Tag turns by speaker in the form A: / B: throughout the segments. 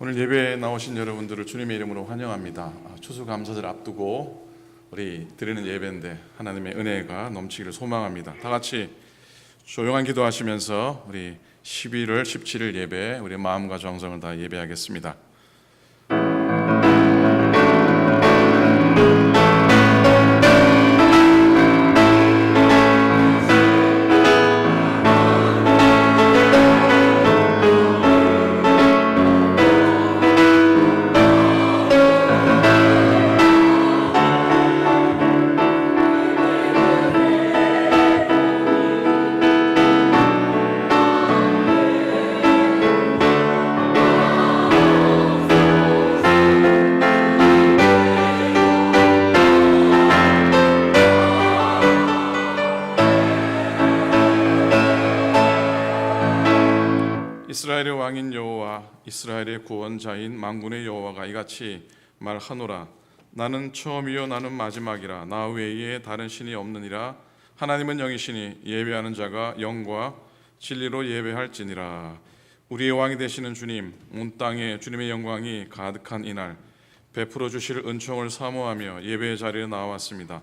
A: 오늘 예배에 나오신 여러분들을 주님의 이름으로 환영합니다. 추수감사절 앞두고 우리 드리는 예배인데 하나님의 은혜가 넘치기를 소망합니다. 다 같이 조용한 기도하시면서 우리 11월 17일 예배 우리 마음과 정성을 다 예배하겠습니다. 이스라엘의 왕인 여호와 이스라엘의 구원자인 만군의 여호와가 이같이 말하노라. 나는 처음이요 나는 마지막이라. 나 외에 다른 신이 없느니라. 하나님은 영이시니 예배하는 자가 영과 진리로 예배할지니라. 우리의 왕이 되시는 주님, 온 땅에 주님의 영광이 가득한 이날 베풀어 주실 은총을 사모하며 예배의 자리에 나왔습니다.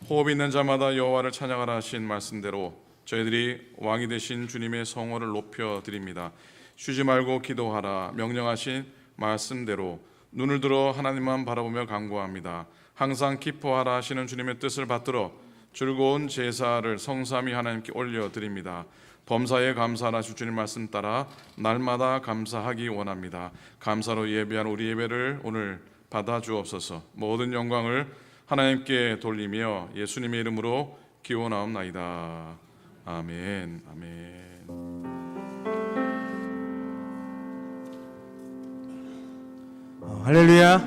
A: 호흡 있는 자마다 여호와를 찬양하라 하신 말씀대로 저희들이 왕이 되신 주님의 성호를 높여드립니다. 쉬지 말고 기도하라 명령하신 말씀대로 눈을 들어 하나님만 바라보며 간구합니다. 항상 기뻐하라 하시는 주님의 뜻을 받들어 즐거운 제사를 성삼위 하나님께 올려드립니다. 범사에 감사하라 주님 말씀 따라 날마다 감사하기 원합니다. 감사로 예배한 우리 예배를 오늘 받아주옵소서. 모든 영광을 하나님께 돌리며 예수님의 이름으로 기원하옵나이다. 아멘. 아멘.
B: 할렐루야.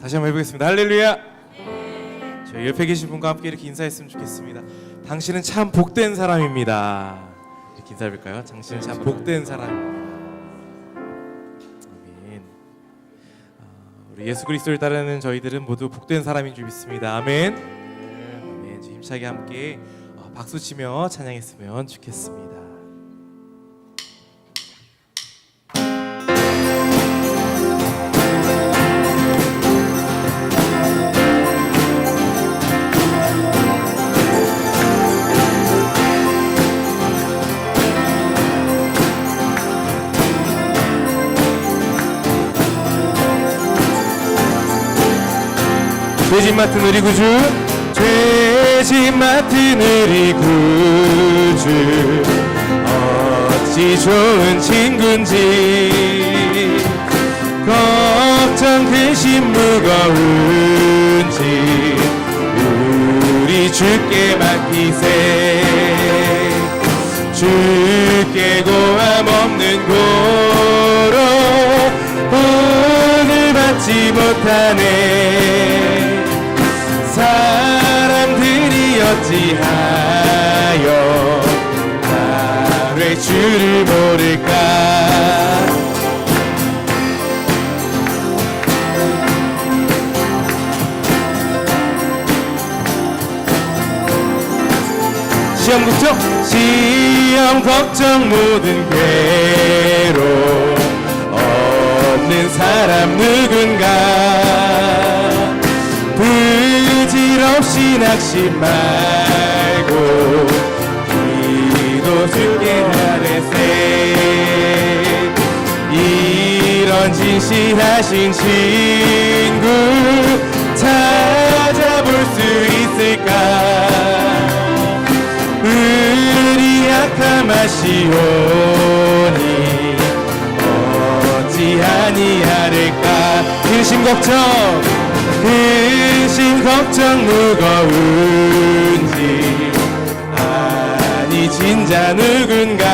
B: 다시 한번 해보겠습니다. 할렐루야. 저희 옆에 계신 분과 함께 이렇게 인사했으면 좋겠습니다. 당신은 참 복된 사람입니다. 이렇게 인사해볼까요? 당신은 참 복된 사람입니다. 아멘. 우리 예수 그리스도를 따르는 저희들은 모두 복된 사람인 줄 믿습니다. 아멘. 아멘. 힘차게 함께 박수치며 찬양했으면 좋겠습니다. 죄짐 맡은 우리 구주, 죄짐 맡은 우리 구주, 어찌 좋은 친구인지, 걱정 근심 무거운지 우리 주께 맡기세. 주께 고함 없는 고로 오늘 받지 못하네. 사람들이 어찌하여 나의 주를 모를까. 시험 걱정 모든 괴로움 없는 사람 누군가. 부질없이 낙심 말고 기도 주께 하래세. 이런 진실하신 친구 찾아볼 수 있을까. 우리 약함 아시오니 어찌 아니하릴까. 근심 걱정 무거운지 아니 진짜 누군가.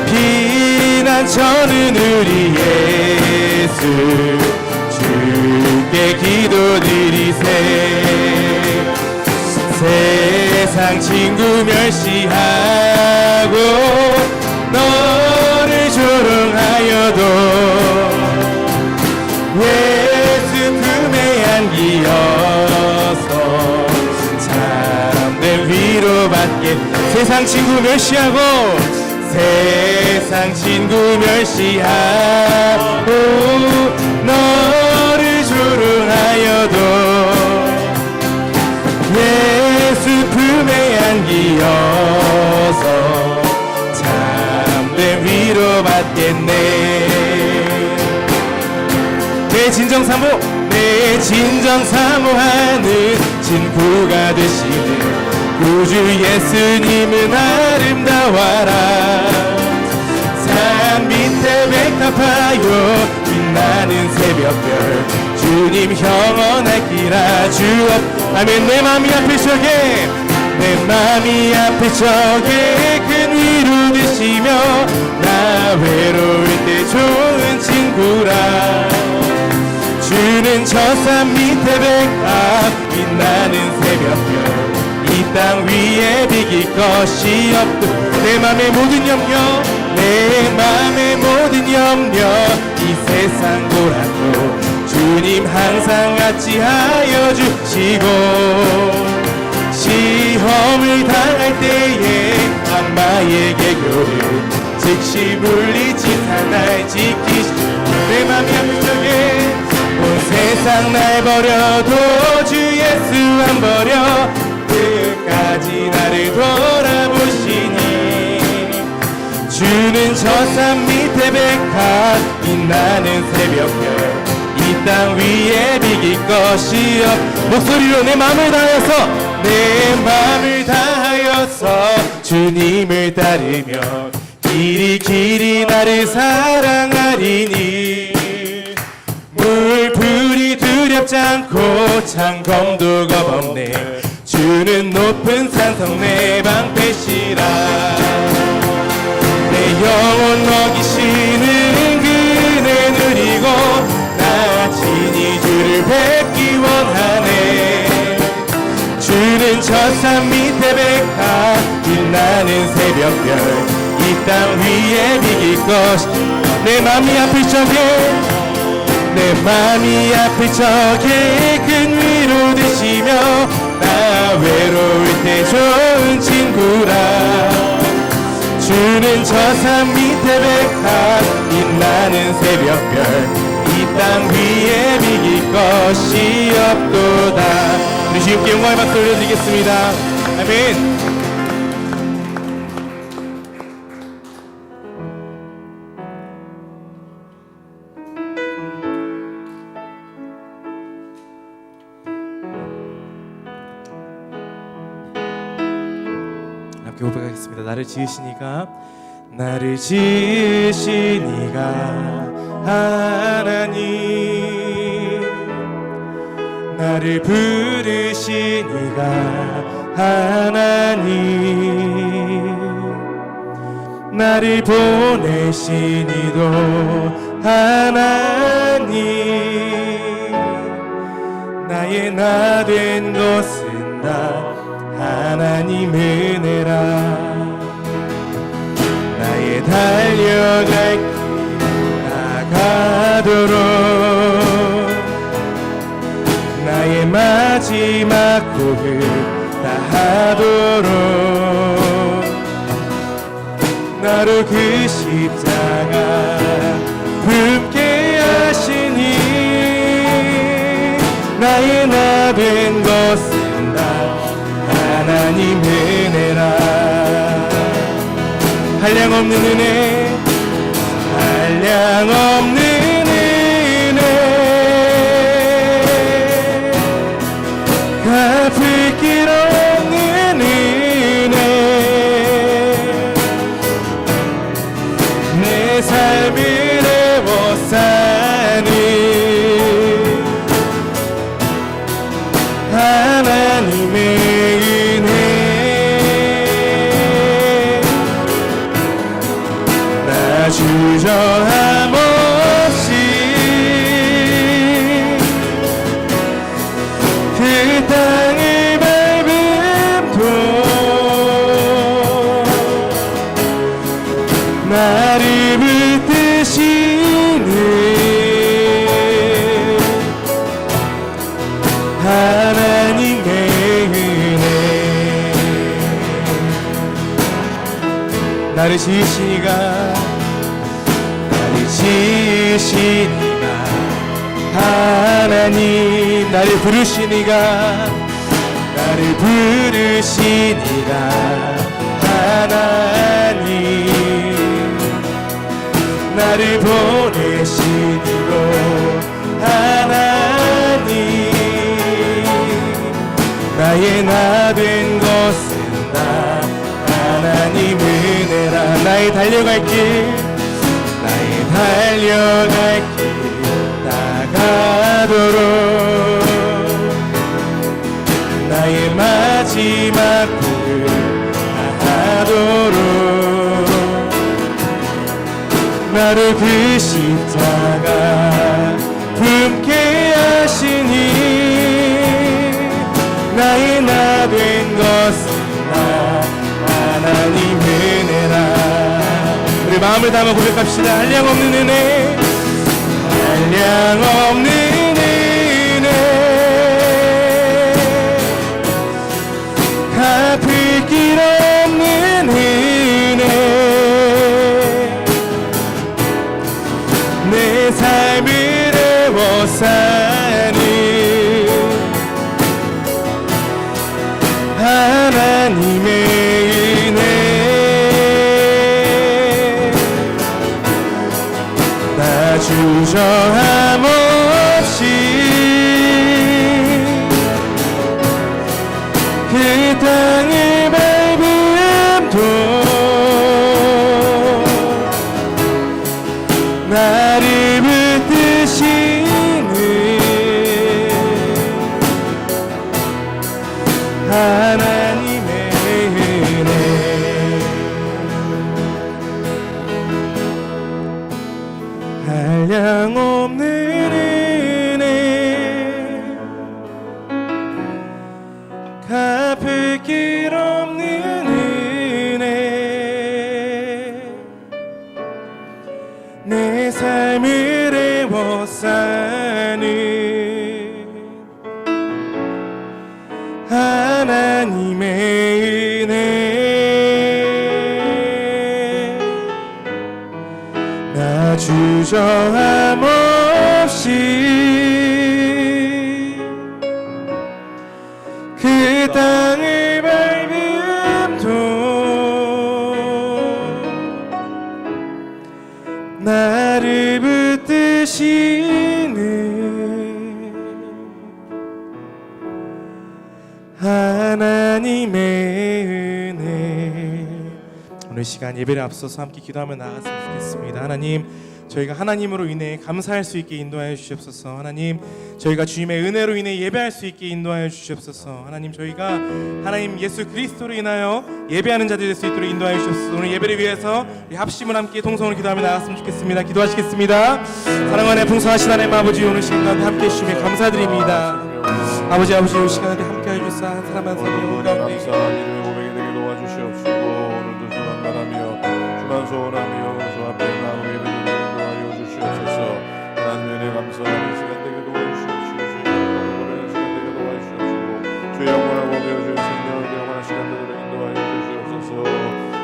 B: 피난처는 우리 예수 주께 기도드리세. 세상 친구 멸시하고 너를 조롱하여도 예수 품에 안기어서 참된 위로받게. 세상 친구 멸시하고 세상 친구 멸시하고 너를 조롱하여도 예수 품에 안기어서 참된 위로받겠네. 내 진정 사모하는 친구가 되시는 구주 예수님은 아름다워라. 산 밑에 백합하여 빛나는 새벽별 주님 형언할기라. 주옵 아멘. 내 맘이 아플 적에 큰 위로 되시며 나 외로울 때 좋은 친구라. 주는 저 산 밑에 백합 빛나는 새벽별 이 땅 위에 비길 것이 없도 내 맘의 모든 염려 이 세상 고난도 주님 항상 같이 하여 주시고 시험을 당할 때에 악마의 개교를 즉시 물리치사 날 지키시고 내 맘이 아플 적에 온 세상 날 버려도 주 예수 안 버려 끝까지 나를 돌아보시니 주는 저 산 밑에 백합 빛나는 새벽별 이 땅 위에 비길 것이 없. 목소리로 내 맘을 다하여서 주님을 따르며 길이 나를 사랑하리니 물풀이 두렵지 않고 창검도 겁없네. 주는 높은 산성 내 방패시라. 내 영혼 먹이시는 그네 누리고 나 친히 주를 뵙기 원하네. 주는 저 산 밑에 백합 빛나는 새벽별 이 땅 위에 비길 것. 내 맘이 아플 적에 큰 위로 되시며 나 외로울 때 좋은 친구라. 주는 저 산 밑에 백합 빛나는 새벽별 이 땅 위에 비길 것이 없도다. 우리 주님께 영광의 박수 올려드리겠습니다. 아멘. 함께 고백하겠습니다. 나를 지으신 이가 하나님, 나를 부르신 이가 하나님, 나를 보내신 이도 하나님, 나의 나 된 것은 다 하나님 은혜라. 나의 달려갈 길 나가도록 나의 마지막 고백 다하도록 나로 그 십자가 품게 하시니 나의 나 된 것은 다 하나님 은혜라. 한량없는 은혜, 한량없는 은혜, 갚을 길 없는 은혜, 내 삶을 애워싸는 하나님의 은혜. 나 주저함 없이 그 땅을 밟음도 나를 붙드시는 하나님의 은혜. 나를 지으시니가 나를 지으시니가 하나님 나를 부르시니가 나를 부르시니가 하나님 나를 보내시니고 하나님 나의 나 된 것은 다 하나님 은혜라 나의 달려갈 길 나의 달려갈 길 나가도록 나의 마지막 길을 하도록 나를 그 십자가 품게 하시니 나의 나 된 것은 다 하나님 은혜라 우리 마음을 담아 고백합시다 한량없는 은혜 한량없는 은혜 갚을 길 없는 은혜 내 삶을 애워싸는 하나님의 은혜 나 주저함 없이 그 땅을 밟음도 나를 붙드시는 하나님의 은혜 한량없는 은혜 갚을 길 없는 은혜 내 삶을 애워싸는 하나님의 은혜 나 주저함 없이 그 땅을 밟음도 나를 붙드시는 하나님의 은혜 오늘 시간 예배를 앞서서 함께 기도하며 나아갔으면 좋겠습니다. 하나님 저희가 하나님으로 인해 감사할 수 있게 인도하여 주시옵소서. 하나님 저희가 주님의 은혜로 인해 예배할 수 있게 인도하여 주시옵소서. 하나님 저희가 하나님 예수 그리스도로 인하여 예배하는 자들이 될 수 있도록 인도하여 주시옵소서. 오늘 예배를 위해서 우리 합심을 함께 통성으로 기도하며 나갔으면 좋겠습니다. 기도하시겠습니다. 사랑하는 풍성하신 하나님 아버지 오늘 시간 가운데 함께 해주시며 감사드립니다. 아버지 이 시간에 함께 해주사 한 사람 한 사람 가운데
C: 감사함이 고백이 되게 도와주시옵시고 오늘도 주만 바라며 주만 소원하며 주 앞에 나오게 되게 도와여 주시옵소서. 하나님의 은혜 감사하는 시간 되게 도와주시옵시고 주의 영광을 보내는 시간 되게 도와주시옵시고 주의 영광을 보며 주의 생명을 영원한 시간 되도록 인도하여 주시옵소서.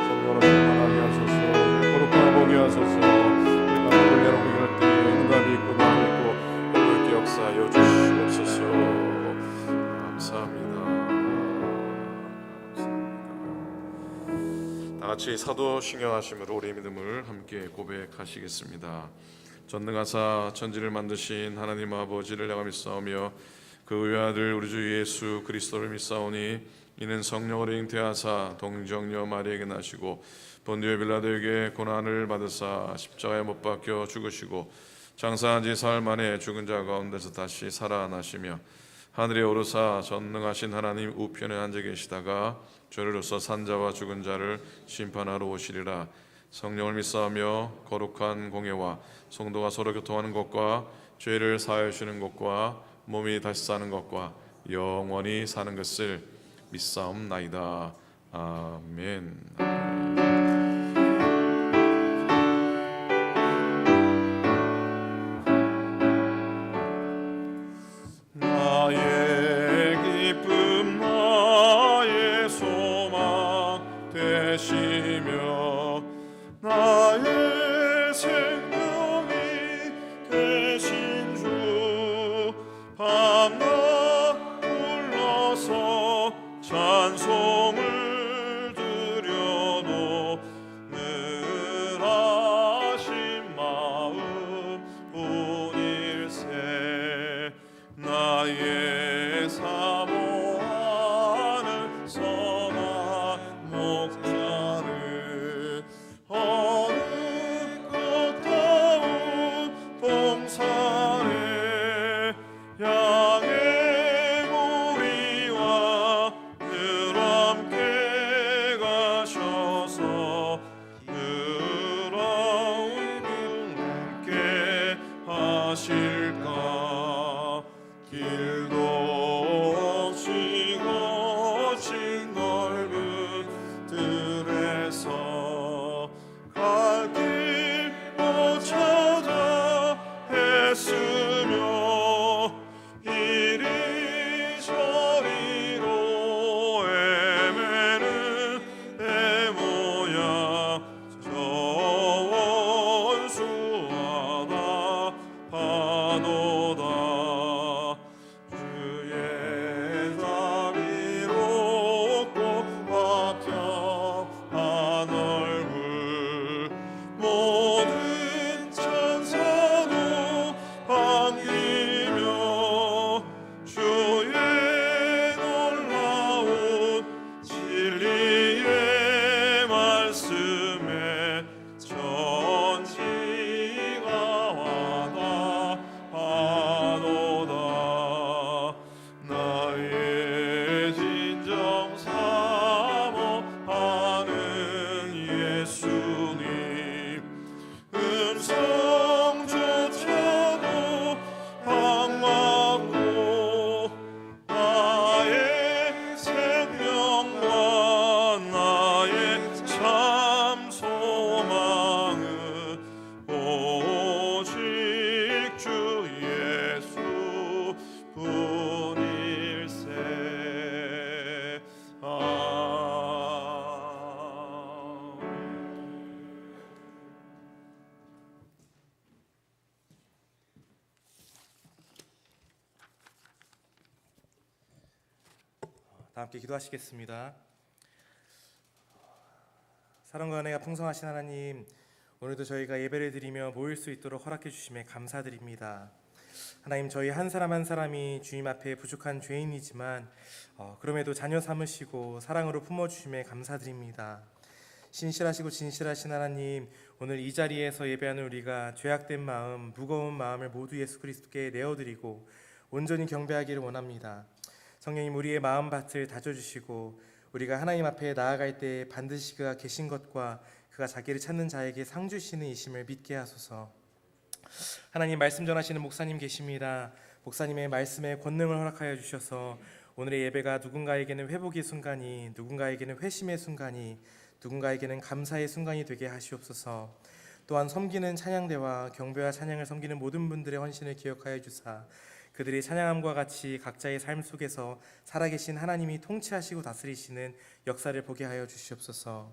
C: 성령으로 충만하게 하소서. 주의 거룩함을 보게 하소서. 우리가 우리 여러분이 그럴 때에 응답이 있고 나음이 있고 그렇게 역사하여 주시옵소서. 감사합니다. 다 같이 사도신경하심으로 우리의 믿음을 함께 고백하시겠습니다. 전능하사 천지를 만드신 하나님 아버지를 내가 믿사오며 그 외아들 우리 주 예수 그리스도를 믿사오니 이는 성령으로 잉태하사 동정녀 마리에게 나시고 본디오 빌라도에게 고난을 받으사 십자가에 못 박혀 죽으시고 장사한 지 사흘 만에 죽은 자 가운데서 다시 살아나시며 하늘에 오르사 전능하신 하나님 우편에 앉아 계시다가 저리로서 산자와 죽은 자를 심판하러 오시리라. 성령을 믿사오며 거룩한 공예와 성도가 서로 교통하는 것과 죄를 사하여 주시는 것과 몸이 다시 사는 것과 영원히 사는 것을 믿사옵나이다. 아멘.
A: 나의 기쁨 나의 소망 되시며
C: 나의 생명이 되신 주 밤낮 불러서 찬송을 드려도 늘 하신 마음 뿐일세. 나의 사모하는 선한 목자를 어느 꽃다운 동산에 양의 무리와 늘 함께 가셔서 늘아온 함께 하실까. 길도 없이 거친 넓은 들에서 갈 길 못 찾아 애쓰며 이리저리로 헤매는 내 모양 저 원수하다 파도다. 주의 자비롭고 화평한 얼굴 모든 천사도 반기며 주의 놀라운 진리의 말씀에 천지가 와닿아도다. 나의 진정 사모하는 예수님 음성조차도 반갑고 나의 생명과 나의 참 소망은 오직 주 예수 뿐일세.
B: 다 함께 기도하시겠습니다. 사랑과 은혜가 풍성하신 하나님, 오늘도 저희가 예배를 드리며 모일 수 있도록 허락해 주심에 감사드립니다. 하나님, 저희 한 사람 한 사람이 주님 앞에 부족한 죄인이지만 그럼에도 자녀 삼으시고 사랑으로 품어주심에 감사드립니다. 신실하시고 진실하신 하나님, 오늘 이 자리에서 예배하는 우리가 죄악된 마음, 무거운 마음을 모두 예수 그리스도께 내어드리고 온전히 경배하기를 원합니다. 성령님, 우리의 마음밭을 다져주시고 우리가 하나님 앞에 나아갈 때 반드시 그가 계신 것과 그가 자기를 찾는 자에게 상 주시는 이심을 믿게 하소서. 하나님, 말씀 전하시는 목사님 계십니다. 목사님의 말씀에 권능을 허락하여 주셔서 오늘의 예배가 누군가에게는 회복의 순간이, 누군가에게는 회심의 순간이, 누군가에게는 감사의 순간이 되게 하시옵소서. 또한 섬기는 찬양대와 경배와 찬양을 섬기는 모든 분들의 헌신을 기억하여 주사 그들이 찬양함과 같이 각자의 삶 속에서 살아계신 하나님이 통치하시고 다스리시는 역사를 보게 하여 주시옵소서.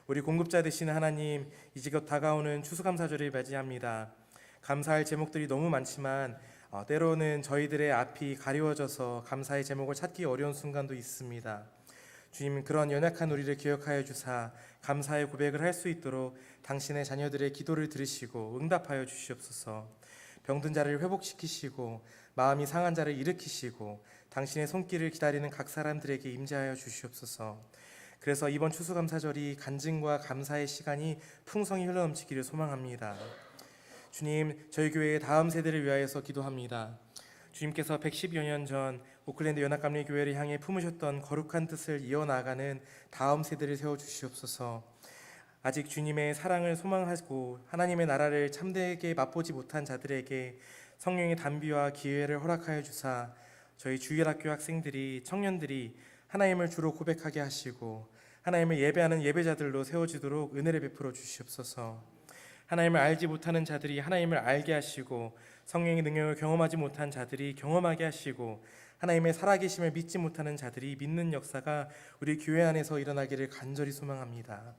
B: 우리 공급자 되시는 하나님, 이제 곧 다가오는 추수감사절을 맞이합니다. 감사할 제목들이 너무 많지만 때로는 저희들의 앞이 가리워져서 감사의 제목을 찾기 어려운 순간도 있습니다. 주님, 그런 연약한 우리를 기억하여 주사 감사의 고백을 할 수 있도록 당신의 자녀들의 기도를 들으시고 응답하여 주시옵소서. 병든 자를 회복시키시고 마음이 상한 자를 일으키시고 당신의 손길을 기다리는 각 사람들에게 임재하여 주시옵소서. 그래서 이번 추수감사절이 간증과 감사의 시간이 풍성히 흘러넘치기를 소망합니다. 주님, 저희 교회의 다음 세대를 위하여서 기도합니다. 주님께서 110여 년 전 오클랜드 연합감리교회를 향해 품으셨던 거룩한 뜻을 이어나가는 다음 세대를 세워주시옵소서. 아직 주님의 사랑을 소망하고 하나님의 나라를 참되게 맛보지 못한 자들에게 성령의 단비와 기회를 허락하여 주사 저희 주일학교 학생들이, 청년들이 하나님을 주로 고백하게 하시고 하나님을 예배하는 예배자들로 세워지도록 은혜를 베풀어 주시옵소서. 하나님을 알지 못하는 자들이 하나님을 알게 하시고 성령의 능력을 경험하지 못한 자들이 경험하게 하시고 하나님의 살아계심을 믿지 못하는 자들이 믿는 역사가 우리 교회 안에서 일어나기를 간절히 소망합니다.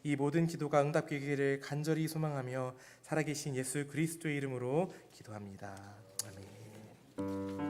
B: 이 모든 기도가 응답되기를 간절히 소망하며 살아계신 예수 그리스도의 이름으로 기도합니다. 아멘.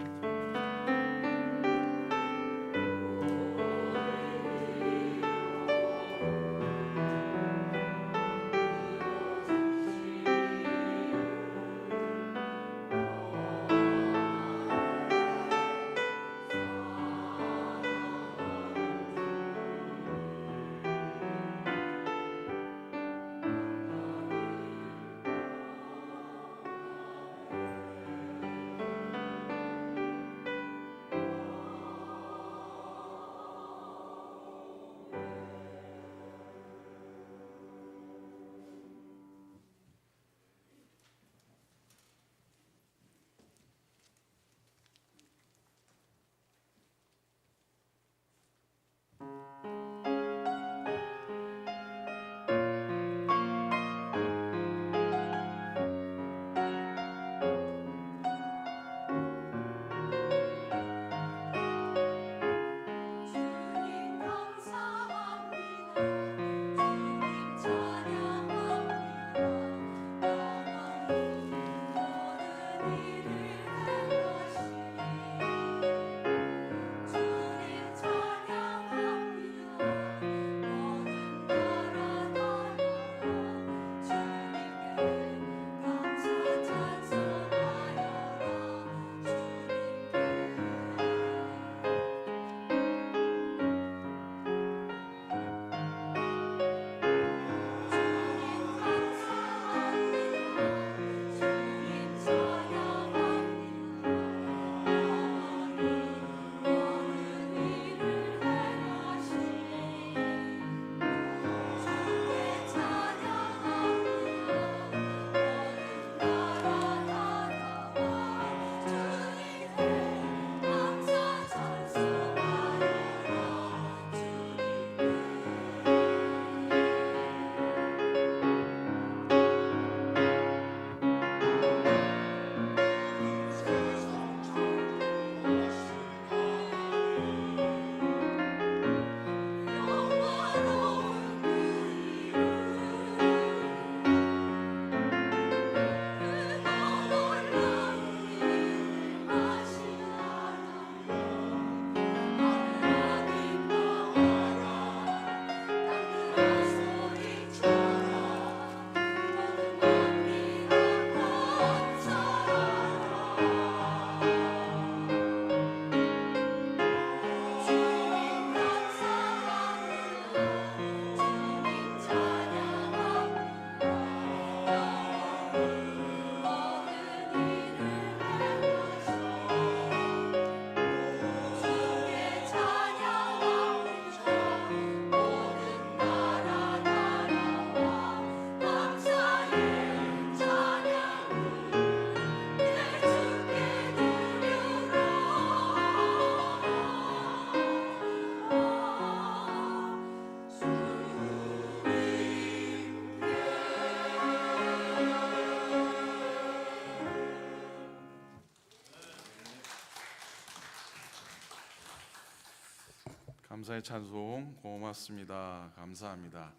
A: 감사의 찬송 고맙습니다. 감사합니다.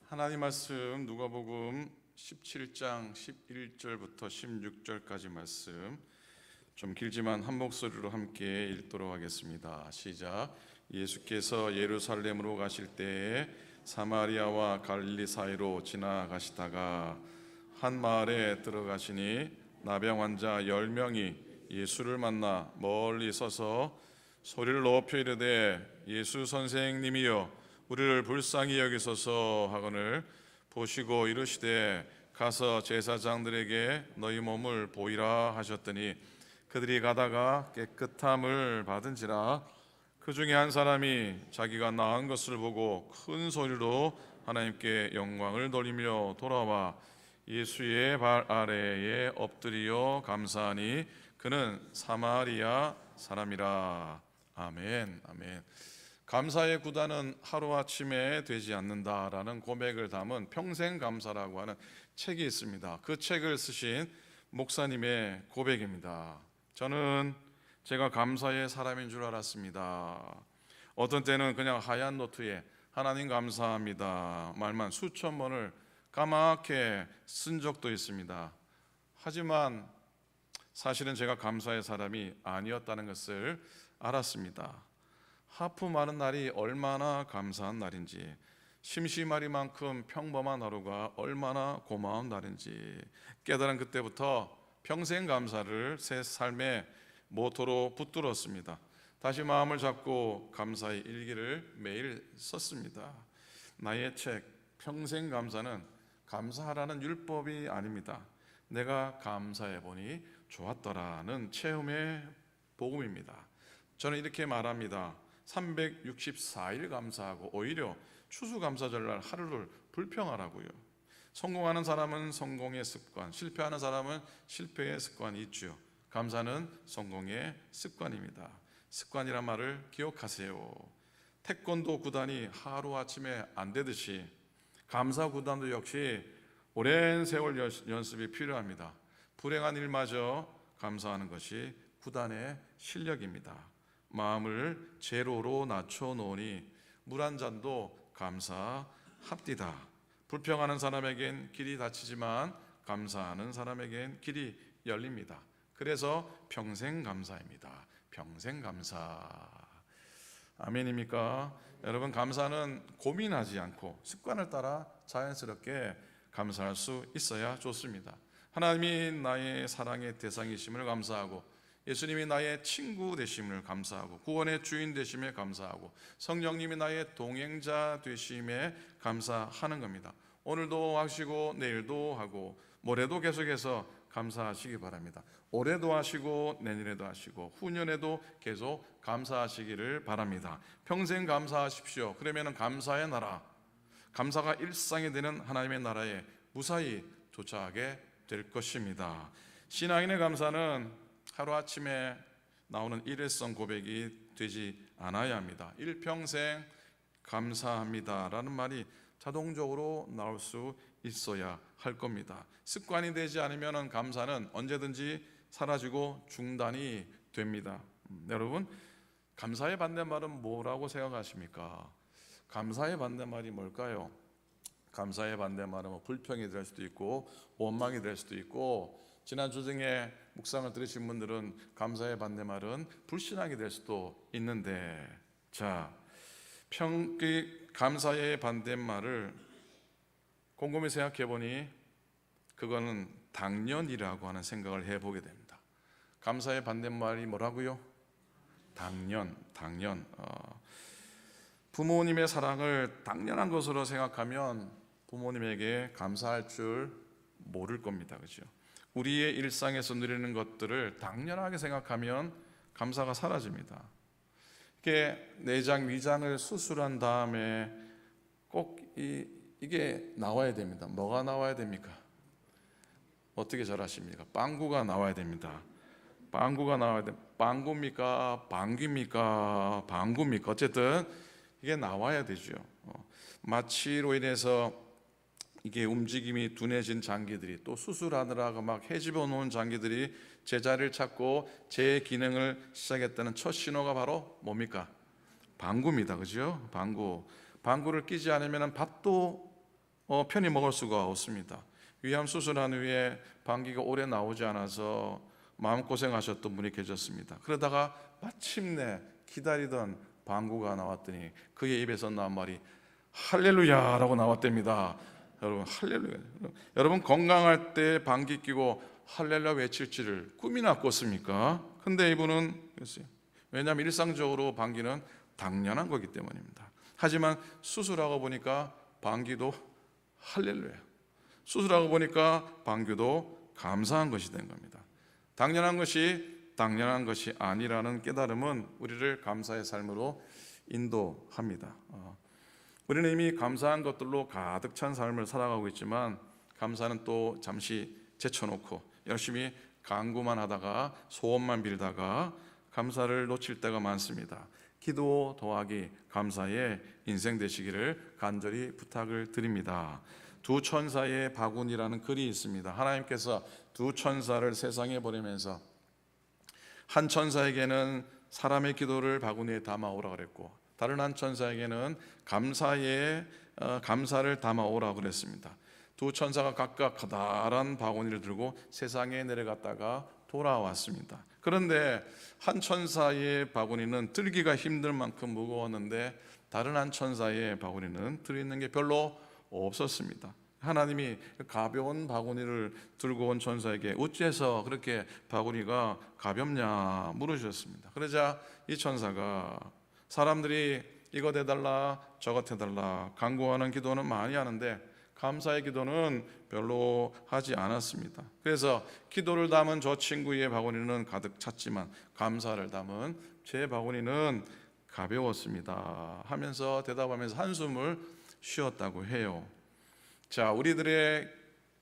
A: 하나님 말씀 누가복음 17장 11절부터 16절까지 말씀 좀 길지만 한 목소리로 함께 읽도록 하겠습니다. 시작. 예수께서 예루살렘으로 가실 때에 사마리아와 갈릴리 사이로 지나가시다가 한 마을에 들어가시니 나병 환자 10명이 예수를 만나 멀리 서서 소리를 높여 이르되 예수 선생님이여 우리를 불쌍히 여기소서 하거늘 보시고 이르시되 가서 제사장들에게 너희 몸을 보이라 하셨더니 그들이 가다가 깨끗함을 받은지라. 그 중에 한 사람이 자기가 나은 것을 보고 큰 소리로 하나님께 영광을 돌리며 돌아와 예수의 발 아래에 엎드리어 감사하니 그는 사마리아 사람이라. 아멘. 아멘. 감사의 구단은 하루아침에 되지 않는다라는 고백을 담은 평생 감사라고 하는 책이 있습니다. 그 책을 쓰신 목사님의 고백입니다. 저는 제가 감사의 사람인 줄 알았습니다. 어떤 때는 그냥 하얀 노트에 하나님 감사합니다 말만 수천 번을 까맣게 쓴 적도 있습니다. 하지만 사실은 제가 감사의 사람이 아니었다는 것을 알았습니다. 하프 마는 날이 얼마나 감사한 날인지, 심심하리만큼 평범한 하루가 얼마나 고마운 날인지 깨달은 그때부터 평생 감사를 새 삶의 모토로 붙들었습니다. 다시 마음을 잡고 감사의 일기를 매일 썼습니다. 나의 책 평생 감사는 감사하라는 율법이 아닙니다. 내가 감사해 보니 좋았더라는 체험의 복음입니다. 저는 이렇게 말합니다. 364일 감사하고 오히려 추수감사절날 하루를 불평하라고요. 성공하는 사람은 성공의 습관, 실패하는 사람은 실패의 습관이 있죠. 감사는 성공의 습관입니다. 습관이란 말을 기억하세요. 태권도 구단이 하루아침에 안 되듯이 감사 구단도 역시 오랜 세월 연습이 필요합니다. 불행한 일마저 감사하는 것이 구단의 실력입니다. 마음을 제로로 낮춰놓으니 물 한 잔도 감사합디다. 불평하는 사람에겐 길이 닫히지만 감사하는 사람에겐 길이 열립니다. 그래서 평생 감사입니다. 평생 감사. 아멘입니까? 여러분, 감사는 고민하지 않고 습관을 따라 자연스럽게 감사할 수 있어야 좋습니다. 하나님이 나의 사랑의 대상이심을 감사하고, 예수님이 나의 친구 되심을 감사하고, 구원의 주인 되심에 감사하고, 성령님이 나의 동행자 되심에 감사하는 겁니다. 오늘도 하시고 내일도 하고 모레도 계속해서 감사하시기 바랍니다. 올해도 하시고 내년에도 하시고 후년에도 계속 감사하시기를 바랍니다. 평생 감사하십시오. 그러면 감사의 나라, 감사가 일상이 되는 하나님의 나라에 무사히 도착하게 될 것입니다. 신앙인의 감사는 하루아침에 나오는 일회성 고백이 되지 않아야 합니다. 일평생 감사합니다라는 말이 자동적으로 나올 수 있어야 할 겁니다. 습관이 되지 않으면 감사는 언제든지 사라지고 중단이 됩니다. 여러분, 감사의 반대말은 뭐라고 생각하십니까? 감사의 반대말이 뭘까요? 감사의 반대말은 불평이 될 수도 있고 원망이 될 수도 있고, 지난주 중에 묵상을 들으신 분들은 감사의 반대말은 불신앙이 될 수도 있는데, 자, 감사의 반대말을 곰곰이 생각해 보니 그거는 당연이라고 하는 생각을 해보게 됩니다. 감사의 반대말이 뭐라고요? 당연. 부모님의 사랑을 당연한 것으로 생각하면 부모님에게 감사할 줄 모를 겁니다. 그렇죠? 우리의 일상에서 누리는 것들을 당연하게 생각하면 감사가 사라집니다. 이게 내장 위장을 수술한 다음에 꼭 이게 나와야 됩니다. 뭐가 나와야 됩니까? 어떻게 잘 아십니까? 빵구가 나와야 됩니다. 빵구가 나와야 돼. 빵구입니까? 방귀입니까? 방구입니까? 어쨌든 이게 나와야 되죠. 마취로 인해서 이게 움직임이 둔해진 장기들이 또 수술하느라고 막 헤집어 놓은 장기들이 제자리를 찾고 제 기능을 시작했다는 첫 신호가 바로 뭡니까? 방구입니다. 그죠? 방구를 끼지 않으면 밥도 편히 먹을 수가 없습니다. 위암 수술한 후에 방귀가 오래 나오지 않아서 마음고생하셨던 분이 계셨습니다. 그러다가 마침내 기다리던 방구가 나왔더니 그의 입에서 나온 말이 할렐루야라고 나왔답니다. 여러분, 할렐루야. 여러분, 건강할 때 방귀 끼고 할렐루야 외칠지를 꿈이나 꿨습니까? 근데 이분은 그랬어요. 왜냐하면 일상적으로 방귀는 당연한 거기 때문입니다. 하지만 수술하고 보니까 방귀도 할렐루야, 수술하고 보니까 방귀도 감사한 것이 된 겁니다. 당연한 것이 아니라는 깨달음은 우리를 감사의 삶으로 인도합니다. 우리는 이미 감사한 것들로 가득 찬 삶을 살아가고 있지만 감사는 또 잠시 제쳐놓고 열심히 간구만 하다가 소원만 빌다가 감사를 놓칠 때가 많습니다. 기도 더하기 감사의 인생 되시기를 간절히 부탁을 드립니다. 두 천사의 바구니라는 글이 있습니다. 하나님께서 두 천사를 세상에 보내면서 한 천사에게는 사람의 기도를 바구니에 담아오라 그랬고, 다른 한 천사에게는 감사를 담아오라 그랬습니다. 두 천사가 각각 커다란 바구니를 들고 세상에 내려갔다가 돌아왔습니다. 그런데 한 천사의 바구니는 들기가 힘들 만큼 무거웠는데 다른 한 천사의 바구니는 들어있는 게 별로 없었습니다. 하나님이 가벼운 바구니를 들고 온 천사에게 어째서 그렇게 바구니가 가볍냐 물으셨습니다. 그러자 이 천사가 사람들이 이것 해달라 저것 해달라 간구하는 기도는 많이 하는데 감사의 기도는 별로 하지 않았습니다. 그래서 기도를 담은 저 친구의 바구니는 가득 찼지만 감사를 담은 제 바구니는 가벼웠습니다 하면서 대답하면서 한숨을 쉬었다고 해요. 자, 우리들의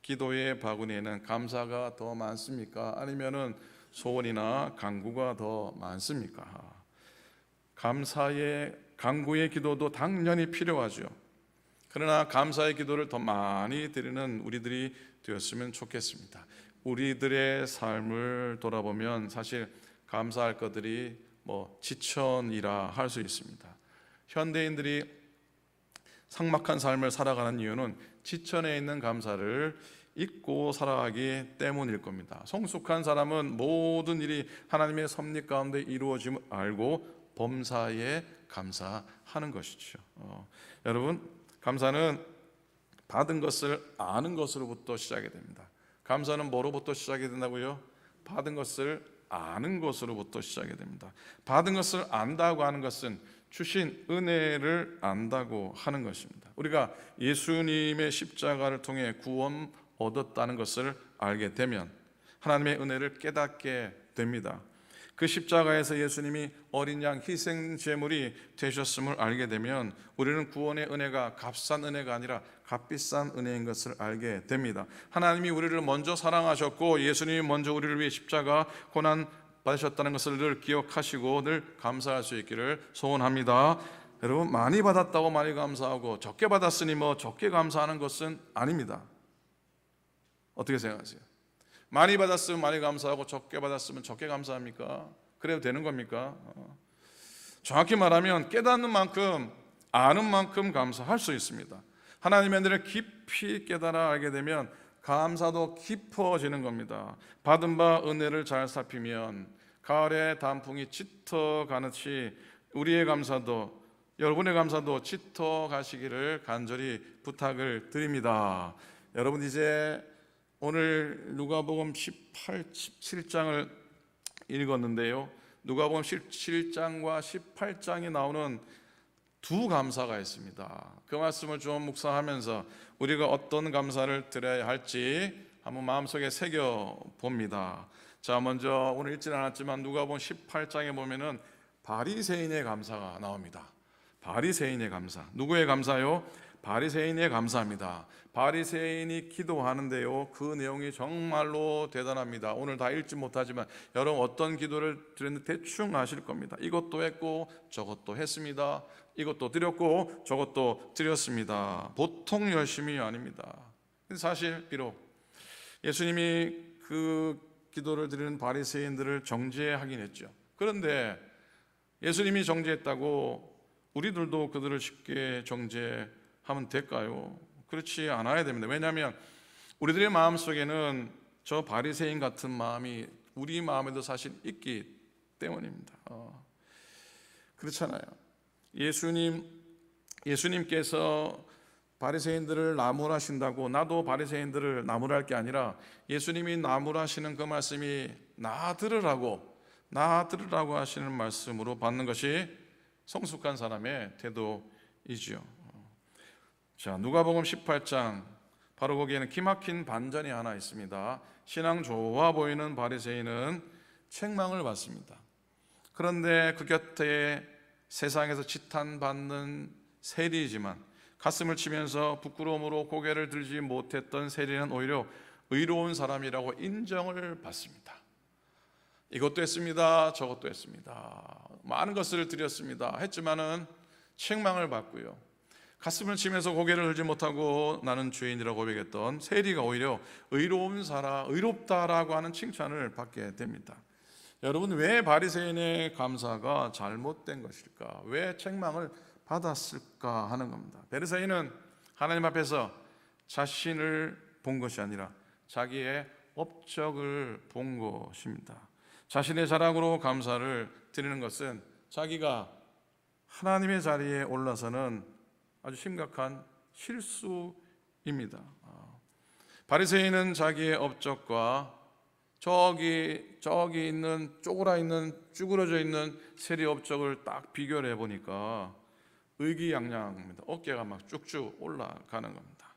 A: 기도의 바구니에는 감사가 더 많습니까? 아니면은 소원이나 간구가 더 많습니까? 감사의 간구의 기도도 당연히 필요하죠. 그러나 감사의 기도를 더 많이 드리는 우리들이 되었으면 좋겠습니다. 우리들의 삶을 돌아보면 사실 감사할 것들이 지천이라 할 수 있습니다. 현대인들이 삭막한 삶을 살아가는 이유는 지천에 있는 감사를 잊고 살아가기 때문일 겁니다. 성숙한 사람은 모든 일이 하나님의 섭리 가운데 이루어짐을 알고 범사에 감사하는 것이죠. 여러분, 감사는 받은 것을 아는 것으로부터 시작이 됩니다. 감사는 뭐로부터 시작이 된다고요? 받은 것을 아는 것으로부터 시작이 됩니다. 받은 것을 안다고 하는 것은 주신 은혜를 안다고 하는 것입니다. 우리가 예수님의 십자가를 통해 구원 얻었다는 것을 알게 되면 하나님의 은혜를 깨닫게 됩니다. 그 십자가에서 예수님이 어린 양 희생 제물이 되셨음을 알게 되면 우리는 구원의 은혜가 값싼 은혜가 아니라 값비싼 은혜인 것을 알게 됩니다. 하나님이 우리를 먼저 사랑하셨고 예수님이 먼저 우리를 위해 십자가 고난 받으셨다는 것을 늘 기억하시고 늘 감사할 수 있기를 소원합니다. 여러분, 많이 받았다고 많이 감사하고 적게 받았으니 적게 감사하는 것은 아닙니다. 어떻게 생각하세요? 많이 받았으면 많이 감사하고 적게 받았으면 적게 감사합니까? 그래도 되는 겁니까? 정확히 말하면 깨닫는 만큼 아는 만큼 감사할 수 있습니다. 하나님의 은혜를 깊이 깨달아 알게 되면 감사도 깊어지는 겁니다. 받은 바 은혜를 잘 살피면 가을에 단풍이 짙어 가듯이 우리의 감사도 여러분의 감사도 짙어 가시기를 간절히 부탁을 드립니다. 여러분, 이제 오늘 누가복음 17장을 읽었는데요. 누가복음 17장과 18장에 나오는 두 감사가 있습니다. 그 말씀을 좀 묵상하면서 우리가 어떤 감사를 드려야 할지 한번 마음속에 새겨 봅니다. 자, 먼저 오늘 읽지는 않았지만 누가복음 18장에 보면은 바리새인의 감사가 나옵니다. 바리새인의 감사. 누구의 감사요? 바리새인의 감사입니다. 바리새인이 기도하는데요, 그 내용이 정말로 대단합니다. 오늘 다 읽지 못하지만 여러분 어떤 기도를 드렸는지 대충 아실 겁니다. 이것도 했고 저것도 했습니다. 이것도 드렸고 저것도 드렸습니다. 보통 열심이 아닙니다. 사실 비록 예수님이 그 기도를 드리는 바리새인들을 정죄하긴 했죠. 그런데 예수님이 정죄했다고 우리들도 그들을 쉽게 정죄하면 될까요? 그렇지 않아야 됩니다. 왜냐하면 우리들의 마음속에는 저 바리새인 같은 마음이 우리 마음에도 사실 있기 때문입니다. 그렇잖아요. 예수님께서 바리새인들을 나무라신다고 나도 바리새인들을 나무랄 게 아니라 예수님이 나무라시는 그 말씀이 나 들으라고 하시는 말씀으로 받는 것이 성숙한 사람의 태도이지요. 자, 누가복음 18장 바로 거기에는 기막힌 반전이 하나 있습니다. 신앙 좋아 보이는 바리새인은 책망을 받습니다. 그런데 그 곁에 세상에서 지탄받는 세리이지만 가슴을 치면서 부끄러움으로 고개를 들지 못했던 세리는 오히려 의로운 사람이라고 인정을 받습니다. 이것도 했습니다. 저것도 했습니다. 많은 것을 드렸습니다. 했지만은 책망을 받고요. 가슴을 치면서 고개를 들지 못하고 나는 죄인이라고 고백했던 세리가 오히려 의롭다라고 하는 칭찬을 받게 됩니다. 여러분, 왜 바리새인의 감사가 잘못된 것일까? 왜 책망을 받았을까 하는 겁니다. 바리새인은 하나님 앞에서 자신을 본 것이 아니라 자기의 업적을 본 것입니다. 자신의 자랑으로 감사를 드리는 것은 자기가 하나님의 자리에 올라서는 아주 심각한 실수입니다. 바리새인은 자기의 업적과 저기 있는 쭈그러져 있는 세리 업적을 딱 비교를 해보니까 의기양양합니다. 어깨가 막 쭉쭉 올라가는 겁니다.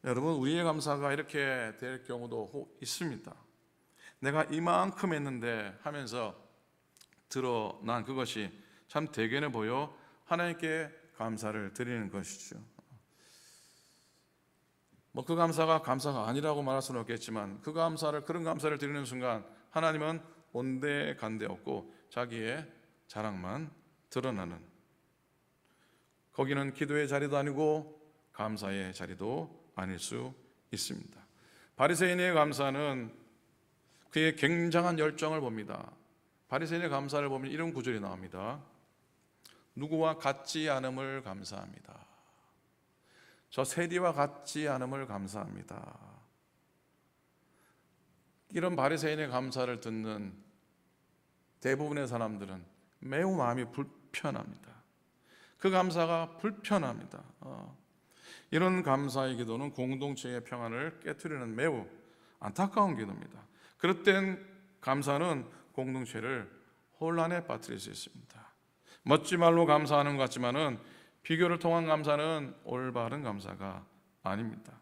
A: 여러분, 우리의 감사가 이렇게 될 경우도 있습니다. 내가 이만큼 했는데 하면서 드러난 그것이 참 대견해 보여 하나님께 감사를 드리는 것이죠. 그 감사가 아니라고 말할 수는 없겠지만 그런 감사를 드리는 순간 하나님은 온데간데 없고 자기의 자랑만 드러나는, 거기는 기도의 자리도 아니고 감사의 자리도 아닐 수 있습니다. 바리새인의 감사는 그의 굉장한 열정을 봅니다. 바리새인의 감사를 보면 이런 구절이 나옵니다. 누구와 같지 않음을 감사합니다. 저 세리와 같지 않음을 감사합니다. 이런 바리새인의 감사를 듣는 대부분의 사람들은 매우 마음이 불편합니다. 그 감사가 불편합니다. 이런 감사의 기도는 공동체의 평안을 깨트리는 매우 안타까운 기도입니다. 그럴 땐 감사는 공동체를 혼란에 빠뜨릴 수 있습니다. 멋지 말로 감사하는 것 같지만은 비교를 통한 감사는 올바른 감사가 아닙니다.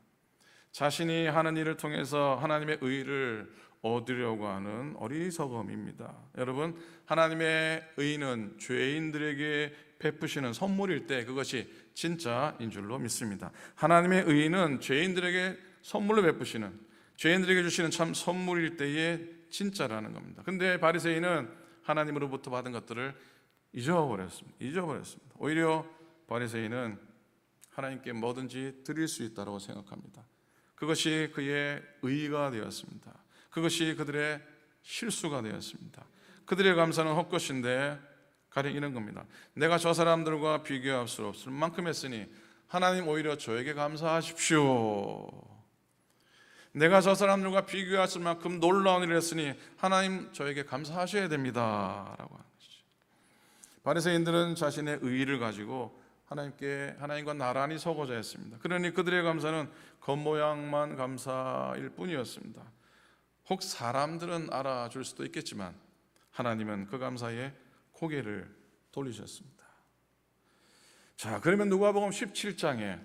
A: 자신이 하는 일을 통해서 하나님의 의를 얻으려고 하는 어리석음입니다. 여러분, 하나님의 의는 죄인들에게 베푸시는 선물일 때 그것이 진짜인 줄로 믿습니다. 하나님의 의는 죄인들에게 선물로 베푸시는, 죄인들에게 주시는 참 선물일 때에 진짜라는 겁니다. 근데 바리새인은 하나님으로부터 받은 것들을 잊어버렸습니다. 오히려 바리새인은 하나님께 뭐든지 드릴 수 있다고 생각합니다. 그것이 그의 의가 되었습니다. 그것이 그들의 실수가 되었습니다. 그들의 감사는 헛것인데 가령 이런 겁니다. 내가 저 사람들과 비교할 수 없을 만큼 했으니 하나님 오히려 저에게 감사하십시오. 내가 저 사람들과 비교할 수 만큼 놀라운 일을 했으니 하나님 저에게 감사하셔야 됩니다 라고 하는 것이죠. 바리새인들은 자신의 의의를 가지고 하나님과 나란히 서고자 했습니다. 그러니 그들의 감사는 겉모양만 감사일 뿐이었습니다. 혹 사람들은 알아줄 수도 있겠지만 하나님은 그 감사에 고개를 돌리셨습니다. 자, 그러면 누가복음 17장에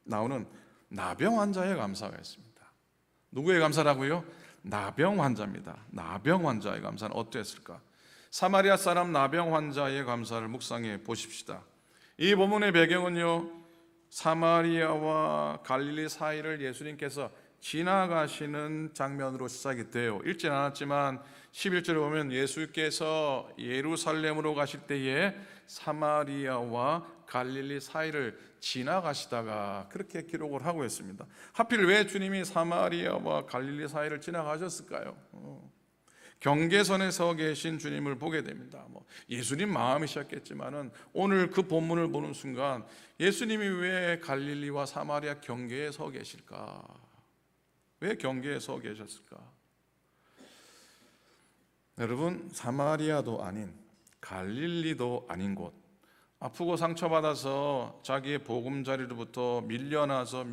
A: 나오는 나병 환자의 감사가 있습니다. 누구의 감사라고요? 나병 환자입니다. 나병 환자의 감사는 어땠을까? 사마리아 사람 나병 환자의 감사를 묵상해 보십시다. 이 본문의 배경은요, 사마리아와 갈릴리 사이를 예수님께서 지나가시는 장면으로 시작이 돼요. 읽진 않았지만 11절에 보면 예수께서 예루살렘으로 가실 때에 사마리아와 갈릴리 사이를 지나가시다가 그렇게 기록을 하고 있습니다. 하필 왜 주님이 사마리아와 갈릴리 사이를 지나가셨을까요? 경계선에 서 계신 주님을 보게 됩니다. 예수님 마음이셨겠지만은 오늘 그 본문을 보는 순간 예수님이 왜 갈릴리와 사마리아 경계에 서 계실까? 왜 경계에 서 계셨을까? 여러분, 사마리아도 아닌 갈릴리도 아닌 곳, 아프고 상처받아서 자기의 보금자리로부터 밀려나서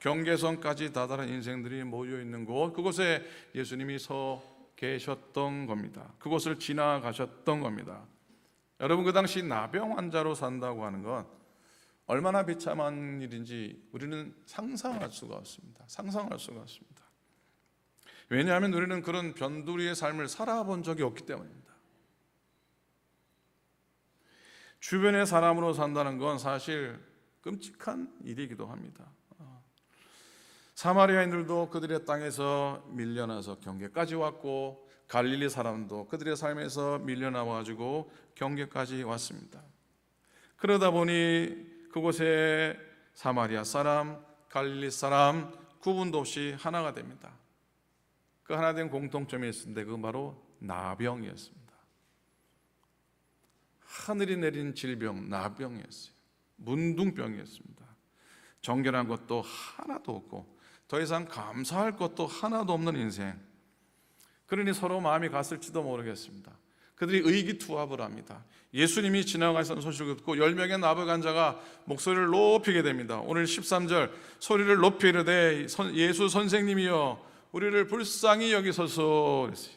A: 경계선까지 다다른 인생들이 모여있는 곳, 그곳에 예수님이 서 계셨던 겁니다. 그곳을 지나가셨던 겁니다. 여러분, 그 당시 나병 환자로 산다고 하는 건 얼마나 비참한 일인지 우리는 상상할 수가 없습니다. 왜냐하면 우리는 그런 변두리의 삶을 살아본 적이 없기 때문입니다. 주변의 사람으로 산다는 건 사실 끔찍한 일이기도 합니다. 사마리아인들도 그들의 땅에서 밀려나서 경계까지 왔고 갈릴리 사람도 그들의 삶에서 밀려나와가지고 경계까지 왔습니다. 그러다 보니 그곳에 사마리아 사람, 갈릴리 사람 구분도 없이 하나가 됩니다. 그 하나 된 공통점이 있었는데 그건 바로 나병이었습니다. 하늘이 내린 질병, 나병이었어요. 문둥병이었습니다. 정결한 것도 하나도 없고 더 이상 감사할 것도 하나도 없는 인생. 그러니 서로 마음이 갔을지도 모르겠습니다. 그들이 의기투합을 합니다. 예수님이 지나가시는 소식을 듣고 10명의 나병 환자가 목소리를 높이게 됩니다. 오늘 13절 소리를 높이 이르되 예수 선생님이여 우리를 불쌍히 여기소서 그랬어요.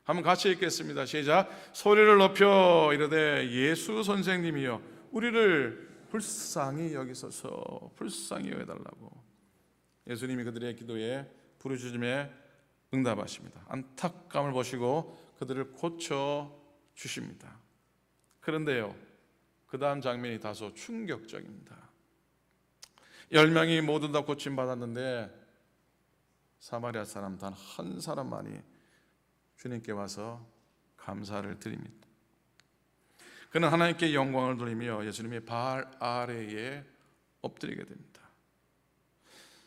A: 한번 같이 읽겠습니다. 시작. 소리를 높여 이르되 예수 선생님이여 우리를 불쌍히 여기소서. 불쌍히 여겨달라고. 예수님이 그들의 기도에 부르짖음에 응답하십니다. 안타까움을 보시고 그들을 고쳐 주십니다. 그런데요, 그 다음 장면이 다소 충격적입니다. 10명이 모두 다 고침받았는데 사마리아 사람 단 한 사람만이 주님께 와서 감사를 드립니다. 그는 하나님께 영광을 돌리며 예수님의 발 아래에 엎드리게 됩니다.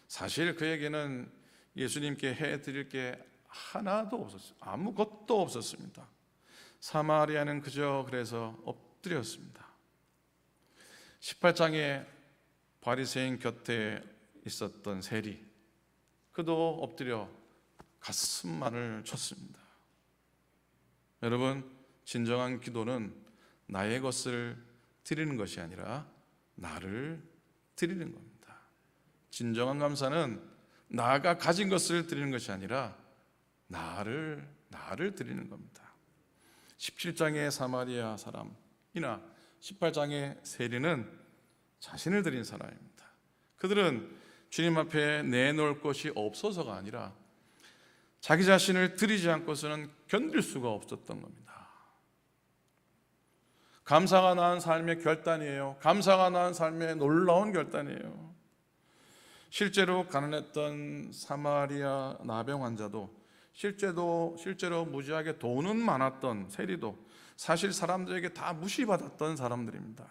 A: 사실 그에게는 예수님께 해드릴 게 하나도 없었어요. 아무것도 없었습니다. 사마리아는 그저 그래서 엎드렸습니다. 18장에 바리새인 곁에 있었던 세리, 그도 엎드려 가슴만을 쳤습니다. 여러분, 진정한 기도는 나의 것을 드리는 것이 아니라 나를 드리는 겁니다. 진정한 감사는 나가 가진 것을 드리는 것이 아니라 나를 드리는 겁니다. 17장의 사마리아 사람이나 18장의 세리는 자신을 드린 사람입니다. 그들은 주님 앞에 내놓을 것이 없어서가 아니라 자기 자신을 드리지 않고서는 견딜 수가 없었던 겁니다. 감사가 낳은 삶의 결단이에요. 감사가 낳은 삶의 놀라운 결단이에요. 실제로 가난했던 사마리아 나병 환자도 실제로 무지하게 돈은 많았던 세리도 사실 사람들에게 다 무시받았던 사람들입니다.